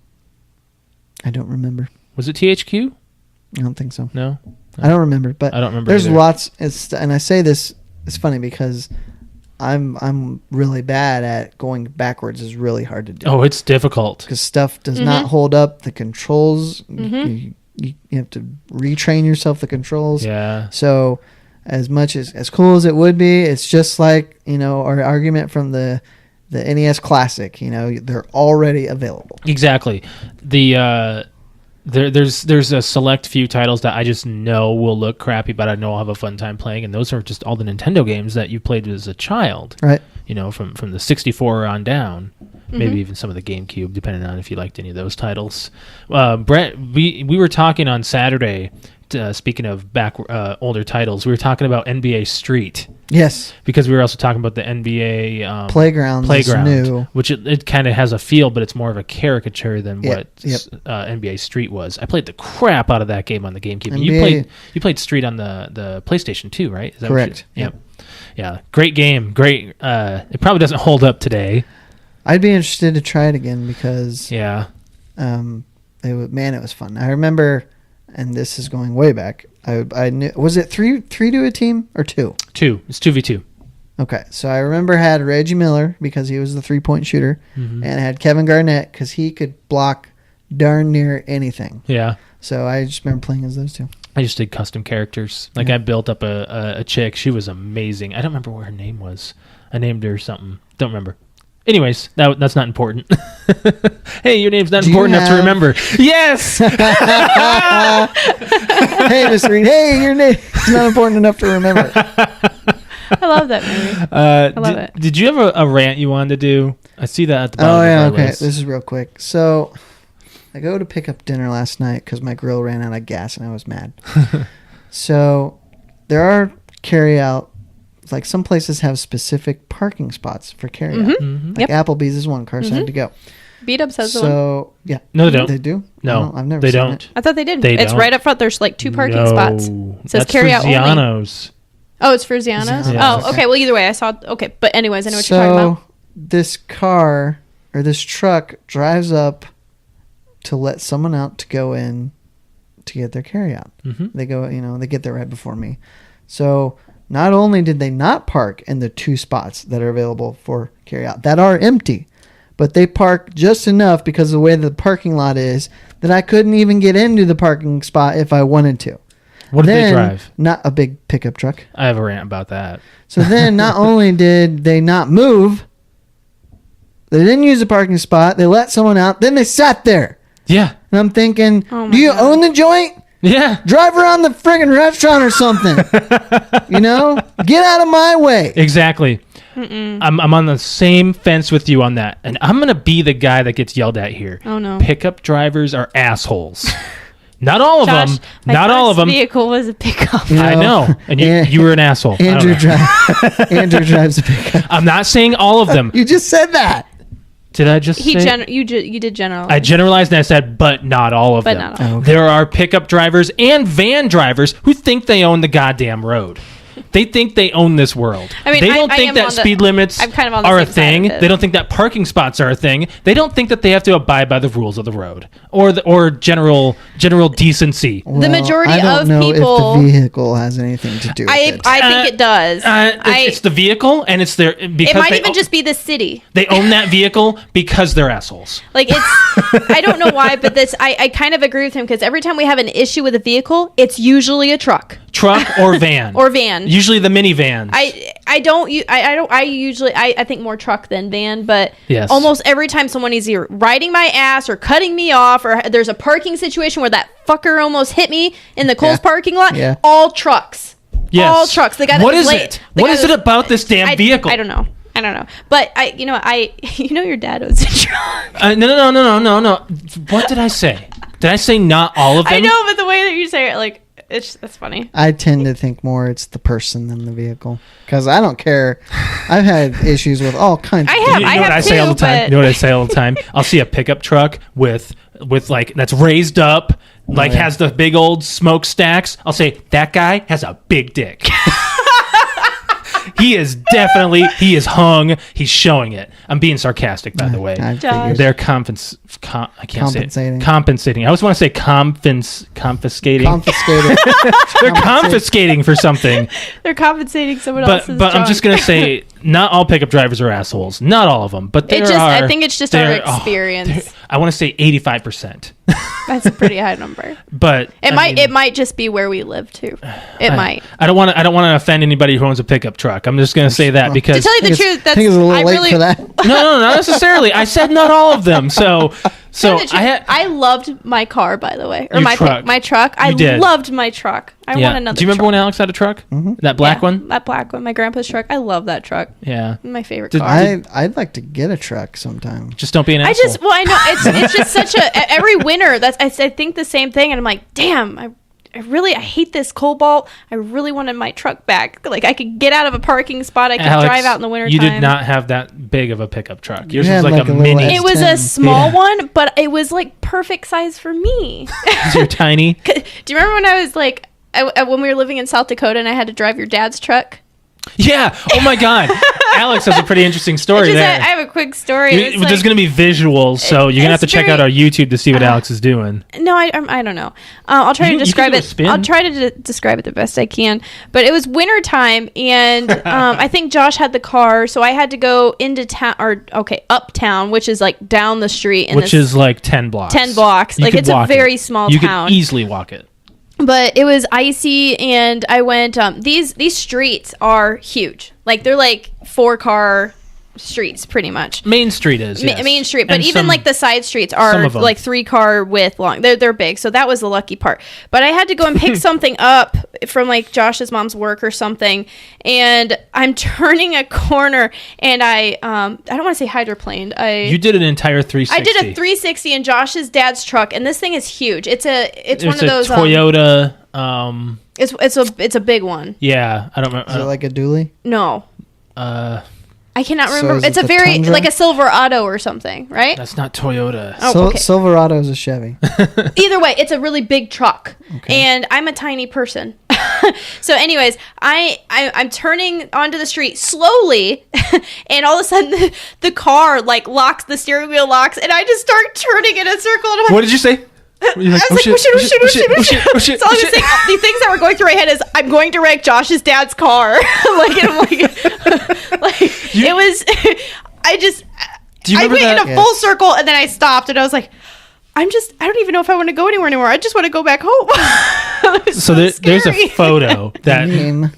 I don't remember. Was it THQ? I don't think so. No, I don't remember. But I don't remember. There's either. lots. And I say this. It's funny because I'm really bad at going backwards. Is really hard to do. Oh, it's difficult because stuff does not hold up. The controls, you have to retrain yourself. The controls. Yeah. So, as cool as it would be, it's just like our argument from the NES Classic. They're already available. Exactly. There's a select few titles that I just know will look crappy, but I know I'll have a fun time playing, and those are just all the Nintendo games that you played as a child, right? From the 64 on down, maybe even some of the GameCube, depending on if you liked any of those titles. Brett, we were talking on Saturday. Speaking of older titles, we were talking about NBA Street. Yes, because we were also talking about the NBA Playground, new. Which it kind of has a feel, but it's more of a caricature than what NBA Street was. I played the crap out of that game on the GameCube. You played Street on the PlayStation 2, right? Is that correct? Yep. Yeah, great game. Great. It probably doesn't hold up today. I'd be interested to try it again because it was fun. I remember. And this is going way back. I knew. Was it three to a team or 2? 2. It's 2v2. Okay, so I remember had Reggie Miller because he was the 3-point shooter, and had Kevin Garnett because he could block darn near anything. Yeah. So I just remember playing as those 2. I just did custom characters. I built up a chick. She was amazing. I don't remember what her name was. I named her something. Don't remember. Anyways, that's not important. Hey, your name's not important enough to remember. Yes! Hey, Mr. Reed. Hey, your name's not important enough to remember. I love that movie. I love it. Did you have a rant you wanted to do? I see that at the bottom of our list. This is real quick. So, I go to pick up dinner last night because my grill ran out of gas and I was mad. So, there are carry-out. Like some places have specific parking spots for carry-out. Like Applebee's is one. Carside to go. B-Dubs has the one. So yeah, no, they don't. They do. No, I've never. They seen don't. It. I thought they did. They it's don't. right up front. There's like 2 parking spots. It says carry-out only. Ziano's. Oh, it's for Ziano's. Yeah. Oh, okay. Well, either way, I saw. Okay, but anyways, I know what you're talking about. This car or this truck drives up to let someone out to go in to get their carry-out. They go. They get there right before me. So. Not only did they not park in the 2 spots that are available for carryout that are empty, but they park just enough because of the way the parking lot is that I couldn't even get into the parking spot if I wanted to. What did they drive? Not a big pickup truck. I have a rant about that. So then not only did they not move, they didn't use the parking spot, they let someone out, then they sat there. Yeah. And I'm thinking, Oh my do you God. own the joint? Yeah. Drive around the friggin' restaurant or something. You know? Get out of my way. Exactly. I'm on the same fence with you on that. And I'm going to be the guy that gets yelled at here. Oh, no. Pickup drivers are assholes. Not all of Josh, them. my Not all of first them. vehicle was a pickup. I know. And you were an asshole. Andrew drives a pickup. I'm not saying all of them. You just said that. Did I just say? You did generalize. I generalized and I said, but not all of But them. not all. Okay. There are pickup drivers and van drivers who think they own the goddamn road. They think they own this world. I mean, they don't I think am that on the- speed limits I'm kind of on the are a same side of thing. it. They don't think that parking spots are a thing. They don't think that they have to abide by the rules of the road or general decency. Well, majority I don't of know people- if the vehicle has anything to do with it. I think it does. It's the vehicle, and it's their because it might they even just be the city. they own that vehicle because they're assholes. Like it's, I don't know why, but I kind of agree with him because every time we have an issue with a vehicle, it's usually a truck Truck or van. or van. Usually the minivans. I usually think more truck than van, but Yes. almost every time someone is either riding my ass or cutting me off or there's a parking situation where that fucker almost hit me in the Kohl's parking lot, all trucks. Yes. All trucks. The guy that What was is late, it? the What guy is that it was- about this damn vehicle? I don't know. But your dad owns a truck. No. What did I say? Did I say not all of them? I know, but the way that you say it, like, that's funny. I tend to think more it's the person than the vehicle because I don't care. I've had issues with all kinds. I of have. You know what I say all the time? but- You know what I say all the time? I'll see a pickup truck with like that's raised up, like has the big old smokestacks. I'll say that guy has a big dick. He is hung. He's showing it. I'm being sarcastic, by the way. I Josh. figured. They're I can't say Compensating. it. Compensating. I always want to say confiscating. Confiscated. They're confiscating for something. They're compensating someone But else's I'm just junk. gonna say, not all pickup drivers are assholes. Not all of them, but there are. I think it's just our experience. I want to say 85%, That's a pretty high number. but It might just be where we live too. It might. I don't want to offend anybody who owns a pickup truck. I'm just gonna say that To because tell you the I think truth, I think it's a little late really for that. no, not necessarily. I said not all of them. So Tell you the truth, I loved my car, by the way, or Your my truck. my truck. I did. loved my truck. I want another. Do you remember truck. when Alex had a truck? That black one? That black one, my grandpa's truck. I love that truck. Yeah. My favorite Did- car. I'd like to get a truck sometime. Just don't be an asshole. I know it's just such a every winter. I think the same thing, and I'm like, damn, I hate this Cobalt. I really wanted my truck back. Like I could get out of a parking spot. I could Alex, drive out in the winter. You did not have that big of a pickup truck. Yours You was had like a like a little mini. It was S10. a small one, but it was like perfect size for me. You're tiny. Do you remember when I was like, when we were living in South Dakota and I had to drive your dad's truck? Yeah. Oh my God. Alex has a pretty interesting story there. I have a quick story. It's There's like- going to be visuals, so you're going to have to it's check out very- our YouTube to see what Alex is doing. No, I don't know. I'll try You to can describe do a it. spin. I'll try to describe it the best I can. But it was winter time, and I think Josh had the car, so I had to go into town uptown, which is like down the street, Which is like 10 blocks. 10 blocks. You Like, could it's a walk very it. small you town. could easily walk it. But it was icy, and I went. These streets are huge. Like they're like 4-car streets, pretty much. Main Street is, yes. Main Street, but And even some- like the side streets some are of 'em. like 3-car width long. They're big, so that was the lucky part. But I had to go and pick something up from like Josh's mom's work or something, and I'm turning a corner, and I don't want to say hydroplaned. You did an entire 360. I did a 360 in Josh's dad's truck, and this thing is huge. It's one of those Toyota. It's a big one. Yeah, I don't remember. Is it like a dually? No, I cannot So remember. is It's it a the very Tundra? like a Silverado or something, right? That's not Toyota. Oh, okay. Silverado is a Chevy. Either way, it's a really big truck, and I'm a tiny person. So, anyways, I'm turning onto the street slowly, and all of a sudden the car like locks, the steering wheel locks, and I just start turning in a circle. And I'm What did you say? You're like, I was like, oh shit. So all I'm saying, the things that were going through my head is, I'm going to wreck Josh's dad's car. It was, Do you I remember went that? in a full circle, and then I stopped, and I was like, I don't even know if I want to go anywhere anymore. I just want to go back home. So there's a photo that Mean.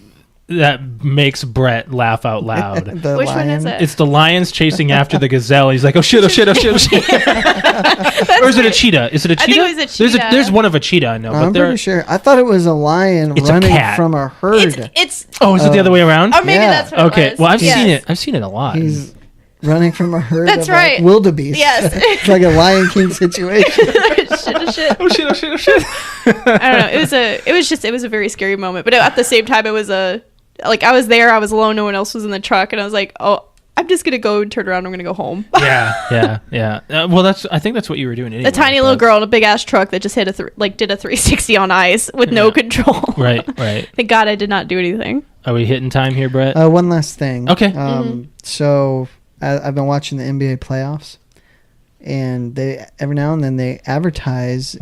that makes Brett laugh out loud. Which one is it? It's the lions chasing after the gazelle. He's like, oh shit, oh shit, oh shit, oh shit. Or is it a cheetah? Is it a cheetah? I think it was a cheetah. There's one of a cheetah, I know. I'm pretty sure. I thought it was a lion running from a herd. It's oh, is it the other way around? Or maybe that's what it was. Well, I've seen it. I've seen it a lot. He's running from a herd That's of right. wildebeest. Yes. It's like a Lion King situation. shit. Oh shit, oh shit, oh shit. I don't know. It was a very scary moment, but at the same time, it was I was there, I was alone, no one else was in the truck, and I was like, oh, I'm just gonna go and turn around. I'm gonna go home. Yeah. Well, I think that's what you were doing. Anyway, a tiny little girl in a big ass truck that just hit did a 360 on ice with no control. Right. Thank God I did not do anything. Are we hitting time here, Brett? One last thing. Okay. So I've been watching the NBA playoffs, and they every now and then they advertise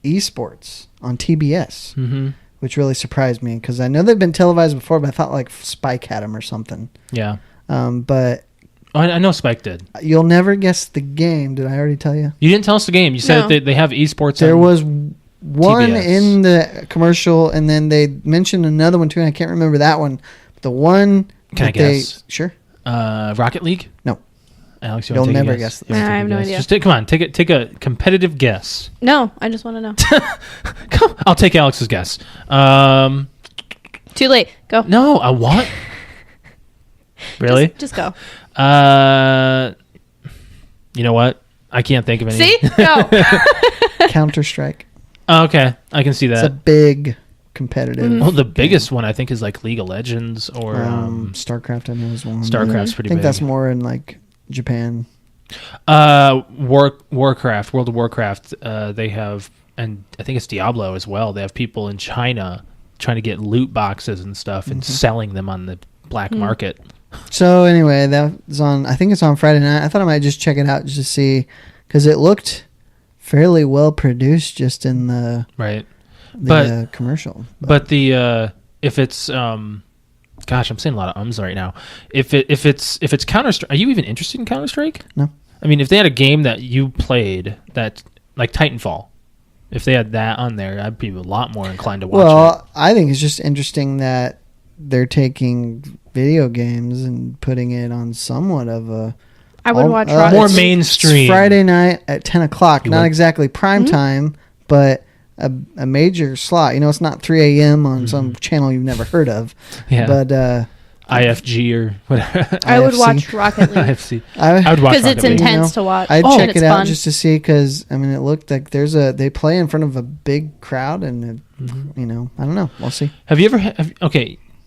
esports on TBS, which really surprised me because I know they've been televised before, but I thought like Spike had them or something. Yeah. But I know Spike did. You'll never guess the game. Did I already tell you? You didn't tell us the game. You said that they have esports. There was one TBS. in the commercial, and then they mentioned another one too, and I can't remember that one. But the one Can I guess? Sure. Rocket League? No. Alex, you'll never guess. I have no idea. Just come on, take a competitive guess. No, I just want to know. I'll take Alex's guess. Too late. Go. No, I want. Really? Just go. You know what? I can't think of any. See? Go. Counter-Strike. Oh, okay, I can see that. It's a big competitive. Well, the biggest one I think is like League of Legends or StarCraft. I know is one. StarCraft's pretty I think big. that's more in like Japan. Warcraft, World of Warcraft. They have, and I think it's Diablo as well. They have people in China trying to get loot boxes and stuff and selling them on the black market. So anyway, that was on. I think it's on Friday night. I thought I might just check it out just to see, because it looked fairly well produced just in the commercial. But the if it's gosh, I'm saying a lot of ums right now. If it's Counter-Strike, are you even interested in Counter-Strike? No. I mean, if they had a game that you played that like Titanfall, if they had that on there, I'd be a lot more inclined to watch it. Well, I think it's just interesting that they're taking video games and putting it on somewhat of a... I would watch more mainstream. It's Friday night at 10 o'clock. Not exactly prime time, but a major slot. You know, it's not 3 a.m. on some channel you've never heard of. Yeah. But... IFG or whatever. I would watch Rocket League. IFC. I would watch because it's intense to watch. I'd check it out just to see, because I mean, it looked like they play in front of a big crowd, and you know, I don't know. We'll see. Have you ever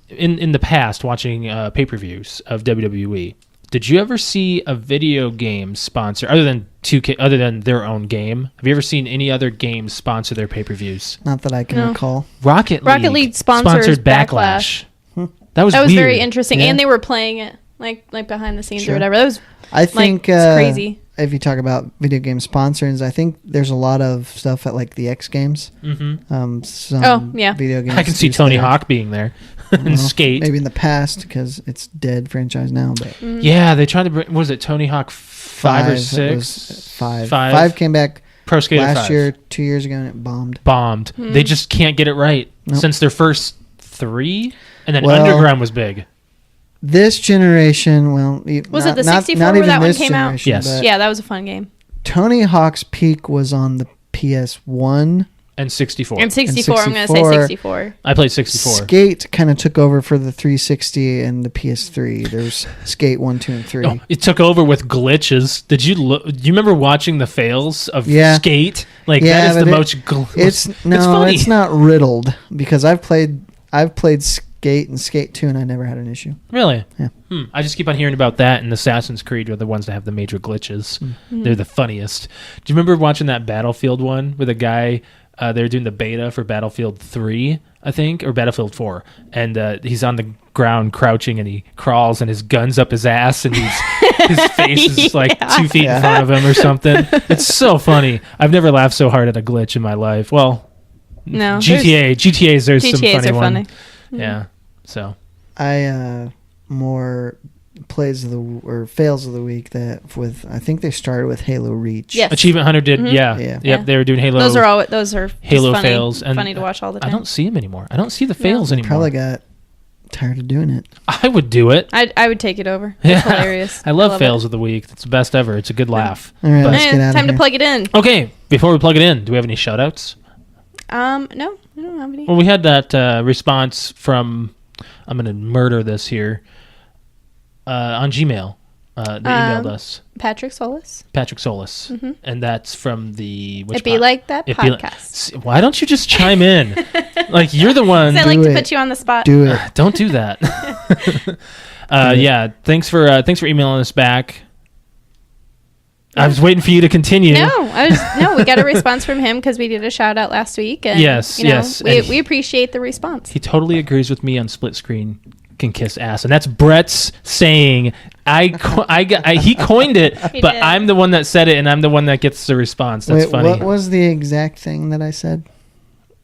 in the past watching pay-per-views of WWE? Did you ever see a video game sponsor other than 2K, other than their own game? Have you ever seen any other games sponsor their pay-per-views? Not that I can recall. Rocket League sponsored Backlash. That was weird. Very interesting, and they were playing it like behind the scenes or whatever. That was, I think, it's crazy. If you talk about video game sponsors, I think there's a lot of stuff at like the X Games. Some video games. I can see Tony Hawk being there and Skate. Maybe in the past, because it's dead franchise now. But yeah, they tried to bring. Was it Tony Hawk 5 or 6? Five came back. Pro Skater last 5. year, 2 years ago, and it bombed. They just can't get it right since their first 3. And then Underground was big. This generation, was it the 64 where that one came out? Yes. Yeah, that was a fun game. Tony Hawk's peak was on the PS1 and 64. And 64, I'm going to say 64. I played 64. Skate kind of took over for the 360 and the PS3. There's Skate 1, 2, and 3. Oh, it took over with glitches. Do you remember watching the fails of Skate? Like that is the most it's not riddled, because I've played Skate and Skate 2, and I never had an issue. Really? Yeah. I just keep on hearing about that, and Assassin's Creed are the ones that have the major glitches. They're the funniest. Do you remember watching that Battlefield one with a guy? They were doing the beta for Battlefield 3, I think, or Battlefield 4, and he's on the ground crouching, and he crawls, and his gun's up his ass, and his face is like 2 feet in front of him or something. It's so funny. I've never laughed so hard at a glitch in my life. Well, no. GTA's there's some funny one. Funny. Yeah. So more plays of the fails of the week I think they started with Halo Reach. Yes. Achievement Hunter did. Yep, they were doing Halo. Those are Halo funny, fails, and funny to watch all the time. I don't see them anymore. I don't see the fails anymore. Probably got Tired of doing it. I would do it. I would take it over. It's hilarious. I love fails of the week. It's the best ever. It's a good laugh. All right, let's get out time of to plug it in. Okay, before we plug it in, do we have any shout-outs? No, I don't have any. Well, we had that response from, I'm going to murder this here, on Gmail. They emailed us. Patrick Solis. Mm-hmm. And that's from the... It'd Be Like That podcast. Why don't you just chime in? Like, you're the one... I like to put you on the spot. Do it. Don't do that. Yeah, thanks for emailing us back. I was waiting for you to continue. No, we got a response from him because we did a shout out last week. And, yes. We appreciate the response. He totally agrees with me on split screen can kiss ass, and that's Brett's saying. He coined it, but did. I'm the one that said it, and I'm the one that gets the response. That's funny. What was the exact thing that I said?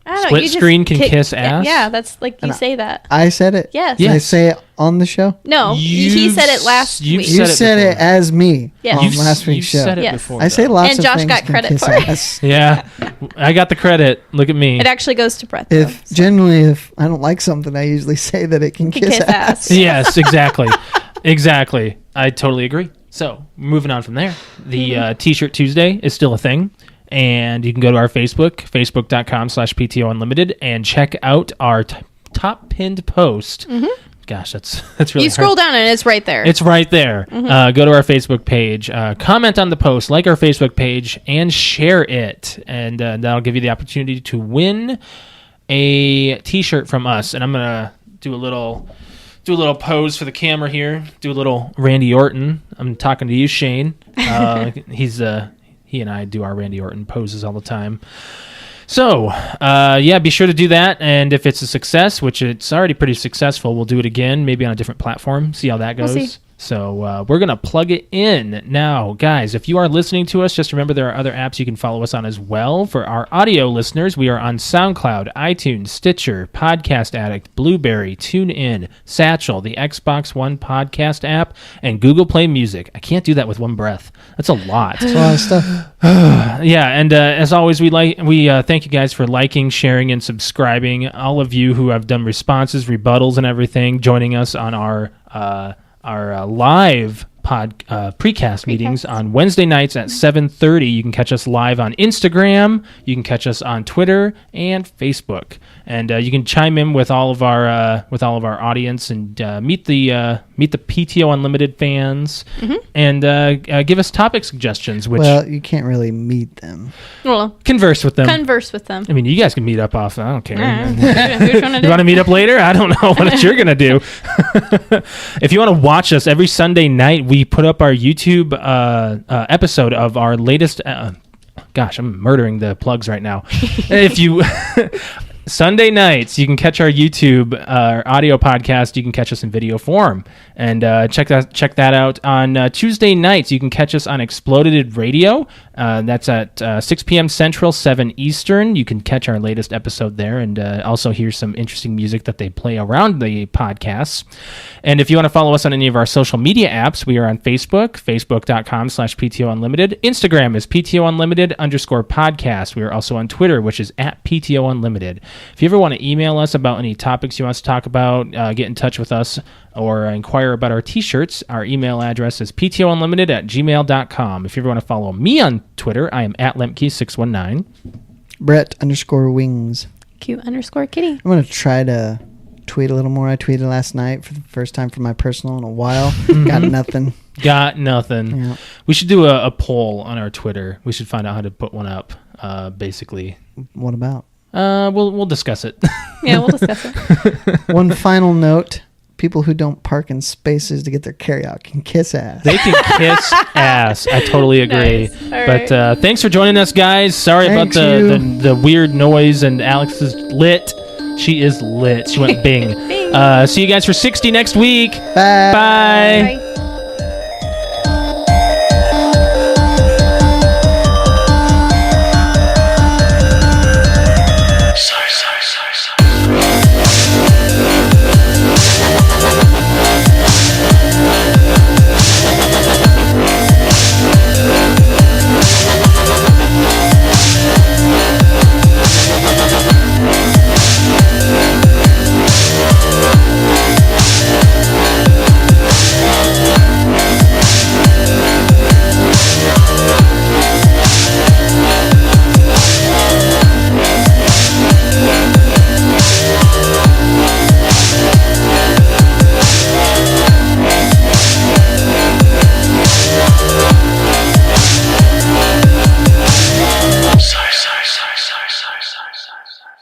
I don't know, split screen can kiss ass? Yeah, that's like you say that. I said it? Yes. Did I say it on the show? No, he said it last week. You said it as me on last week's show. You said it before. I say lots and of Josh things got credit for it. Yeah, I got the credit. Look at me. It actually goes to Brett. Generally, if I don't like something, I usually say that it can kiss ass. Yes, exactly. Exactly. I totally agree. So, moving on from there. The T-shirt Tuesday is still a thing. And you can go to our Facebook, facebook.com/PTOUnlimited, and check out our top pinned post. Mm-hmm. Gosh, that's really You scroll down and it's right there. It's right there. Mm-hmm. Go to our Facebook page, comment on the post, like our Facebook page, and share it. And that'll give you the opportunity to win a T-shirt from us. And I'm going to do a little pose for the camera here. Do a little Randy Orton. I'm talking to you, Shane. He and I do our Randy Orton poses all the time. So, be sure to do that. And if it's a success, which it's already pretty successful, we'll do it again, maybe on a different platform, see how that goes. We'll see. So we're going to plug it in. Now, guys, if you are listening to us, just remember there are other apps you can follow us on as well. For our audio listeners, we are on SoundCloud, iTunes, Stitcher, Podcast Addict, Blueberry, TuneIn, Satchel, the Xbox One podcast app, and Google Play Music. I can't do that with one breath. That's a lot. That's a lot of stuff. Yeah, and as always, we thank you guys for liking, sharing, and subscribing. All of you who have done responses, rebuttals, and everything, joining us on our live precast meetings on Wednesday nights at 7:30. You can catch us live on Instagram. You can catch us on Twitter and Facebook, and you can chime in with all of our audience and meet the PTO Unlimited fans, and give us topic suggestions. Which you can't really meet them. Well, converse with them. I mean, you guys can meet up off. I don't care. Who's gonna do? You want to meet up later? I don't know what you're gonna do. If you want to watch us every Sunday night, we put up our YouTube episode of our latest. Gosh, I'm murdering the plugs right now. If you Sunday nights, you can catch our YouTube audio podcast. You can catch us in video form, and check that out. On Tuesday nights, you can catch us on Exploded Radio. That's at 6 p.m. Central, 7 Eastern. You can catch our latest episode there, and also hear some interesting music that they play around the podcasts. And if you want to follow us on any of our social media apps, we are on Facebook, facebook.com/PTOUnlimited. Instagram is PTOUnlimited_podcast. We are also on Twitter, which is at PTOUnlimited. If you ever want to email us about any topics you want us to talk about, get in touch with us or inquire about our T-shirts, our email address is ptounlimited@gmail.com. If you ever want to follow me on Twitter, I am at Lemke619. Brett_Wings. Q_Kitty. I'm going to try to tweet a little more. I tweeted last night for the first time for my personal in a while. Got nothing. Yeah. We should do a poll on our Twitter. We should find out how to put one up, basically. What about? We'll discuss it. Yeah, we'll discuss it. One final note. People who don't park in spaces to get their carryout can kiss ass. They can kiss ass. I totally agree. Nice. But thanks for joining us, guys. Sorry about the weird noise, and Alex is lit. She is lit. She went bing. Bing. See you guys for 60 next week. Bye. Bye. Bye. Sorry.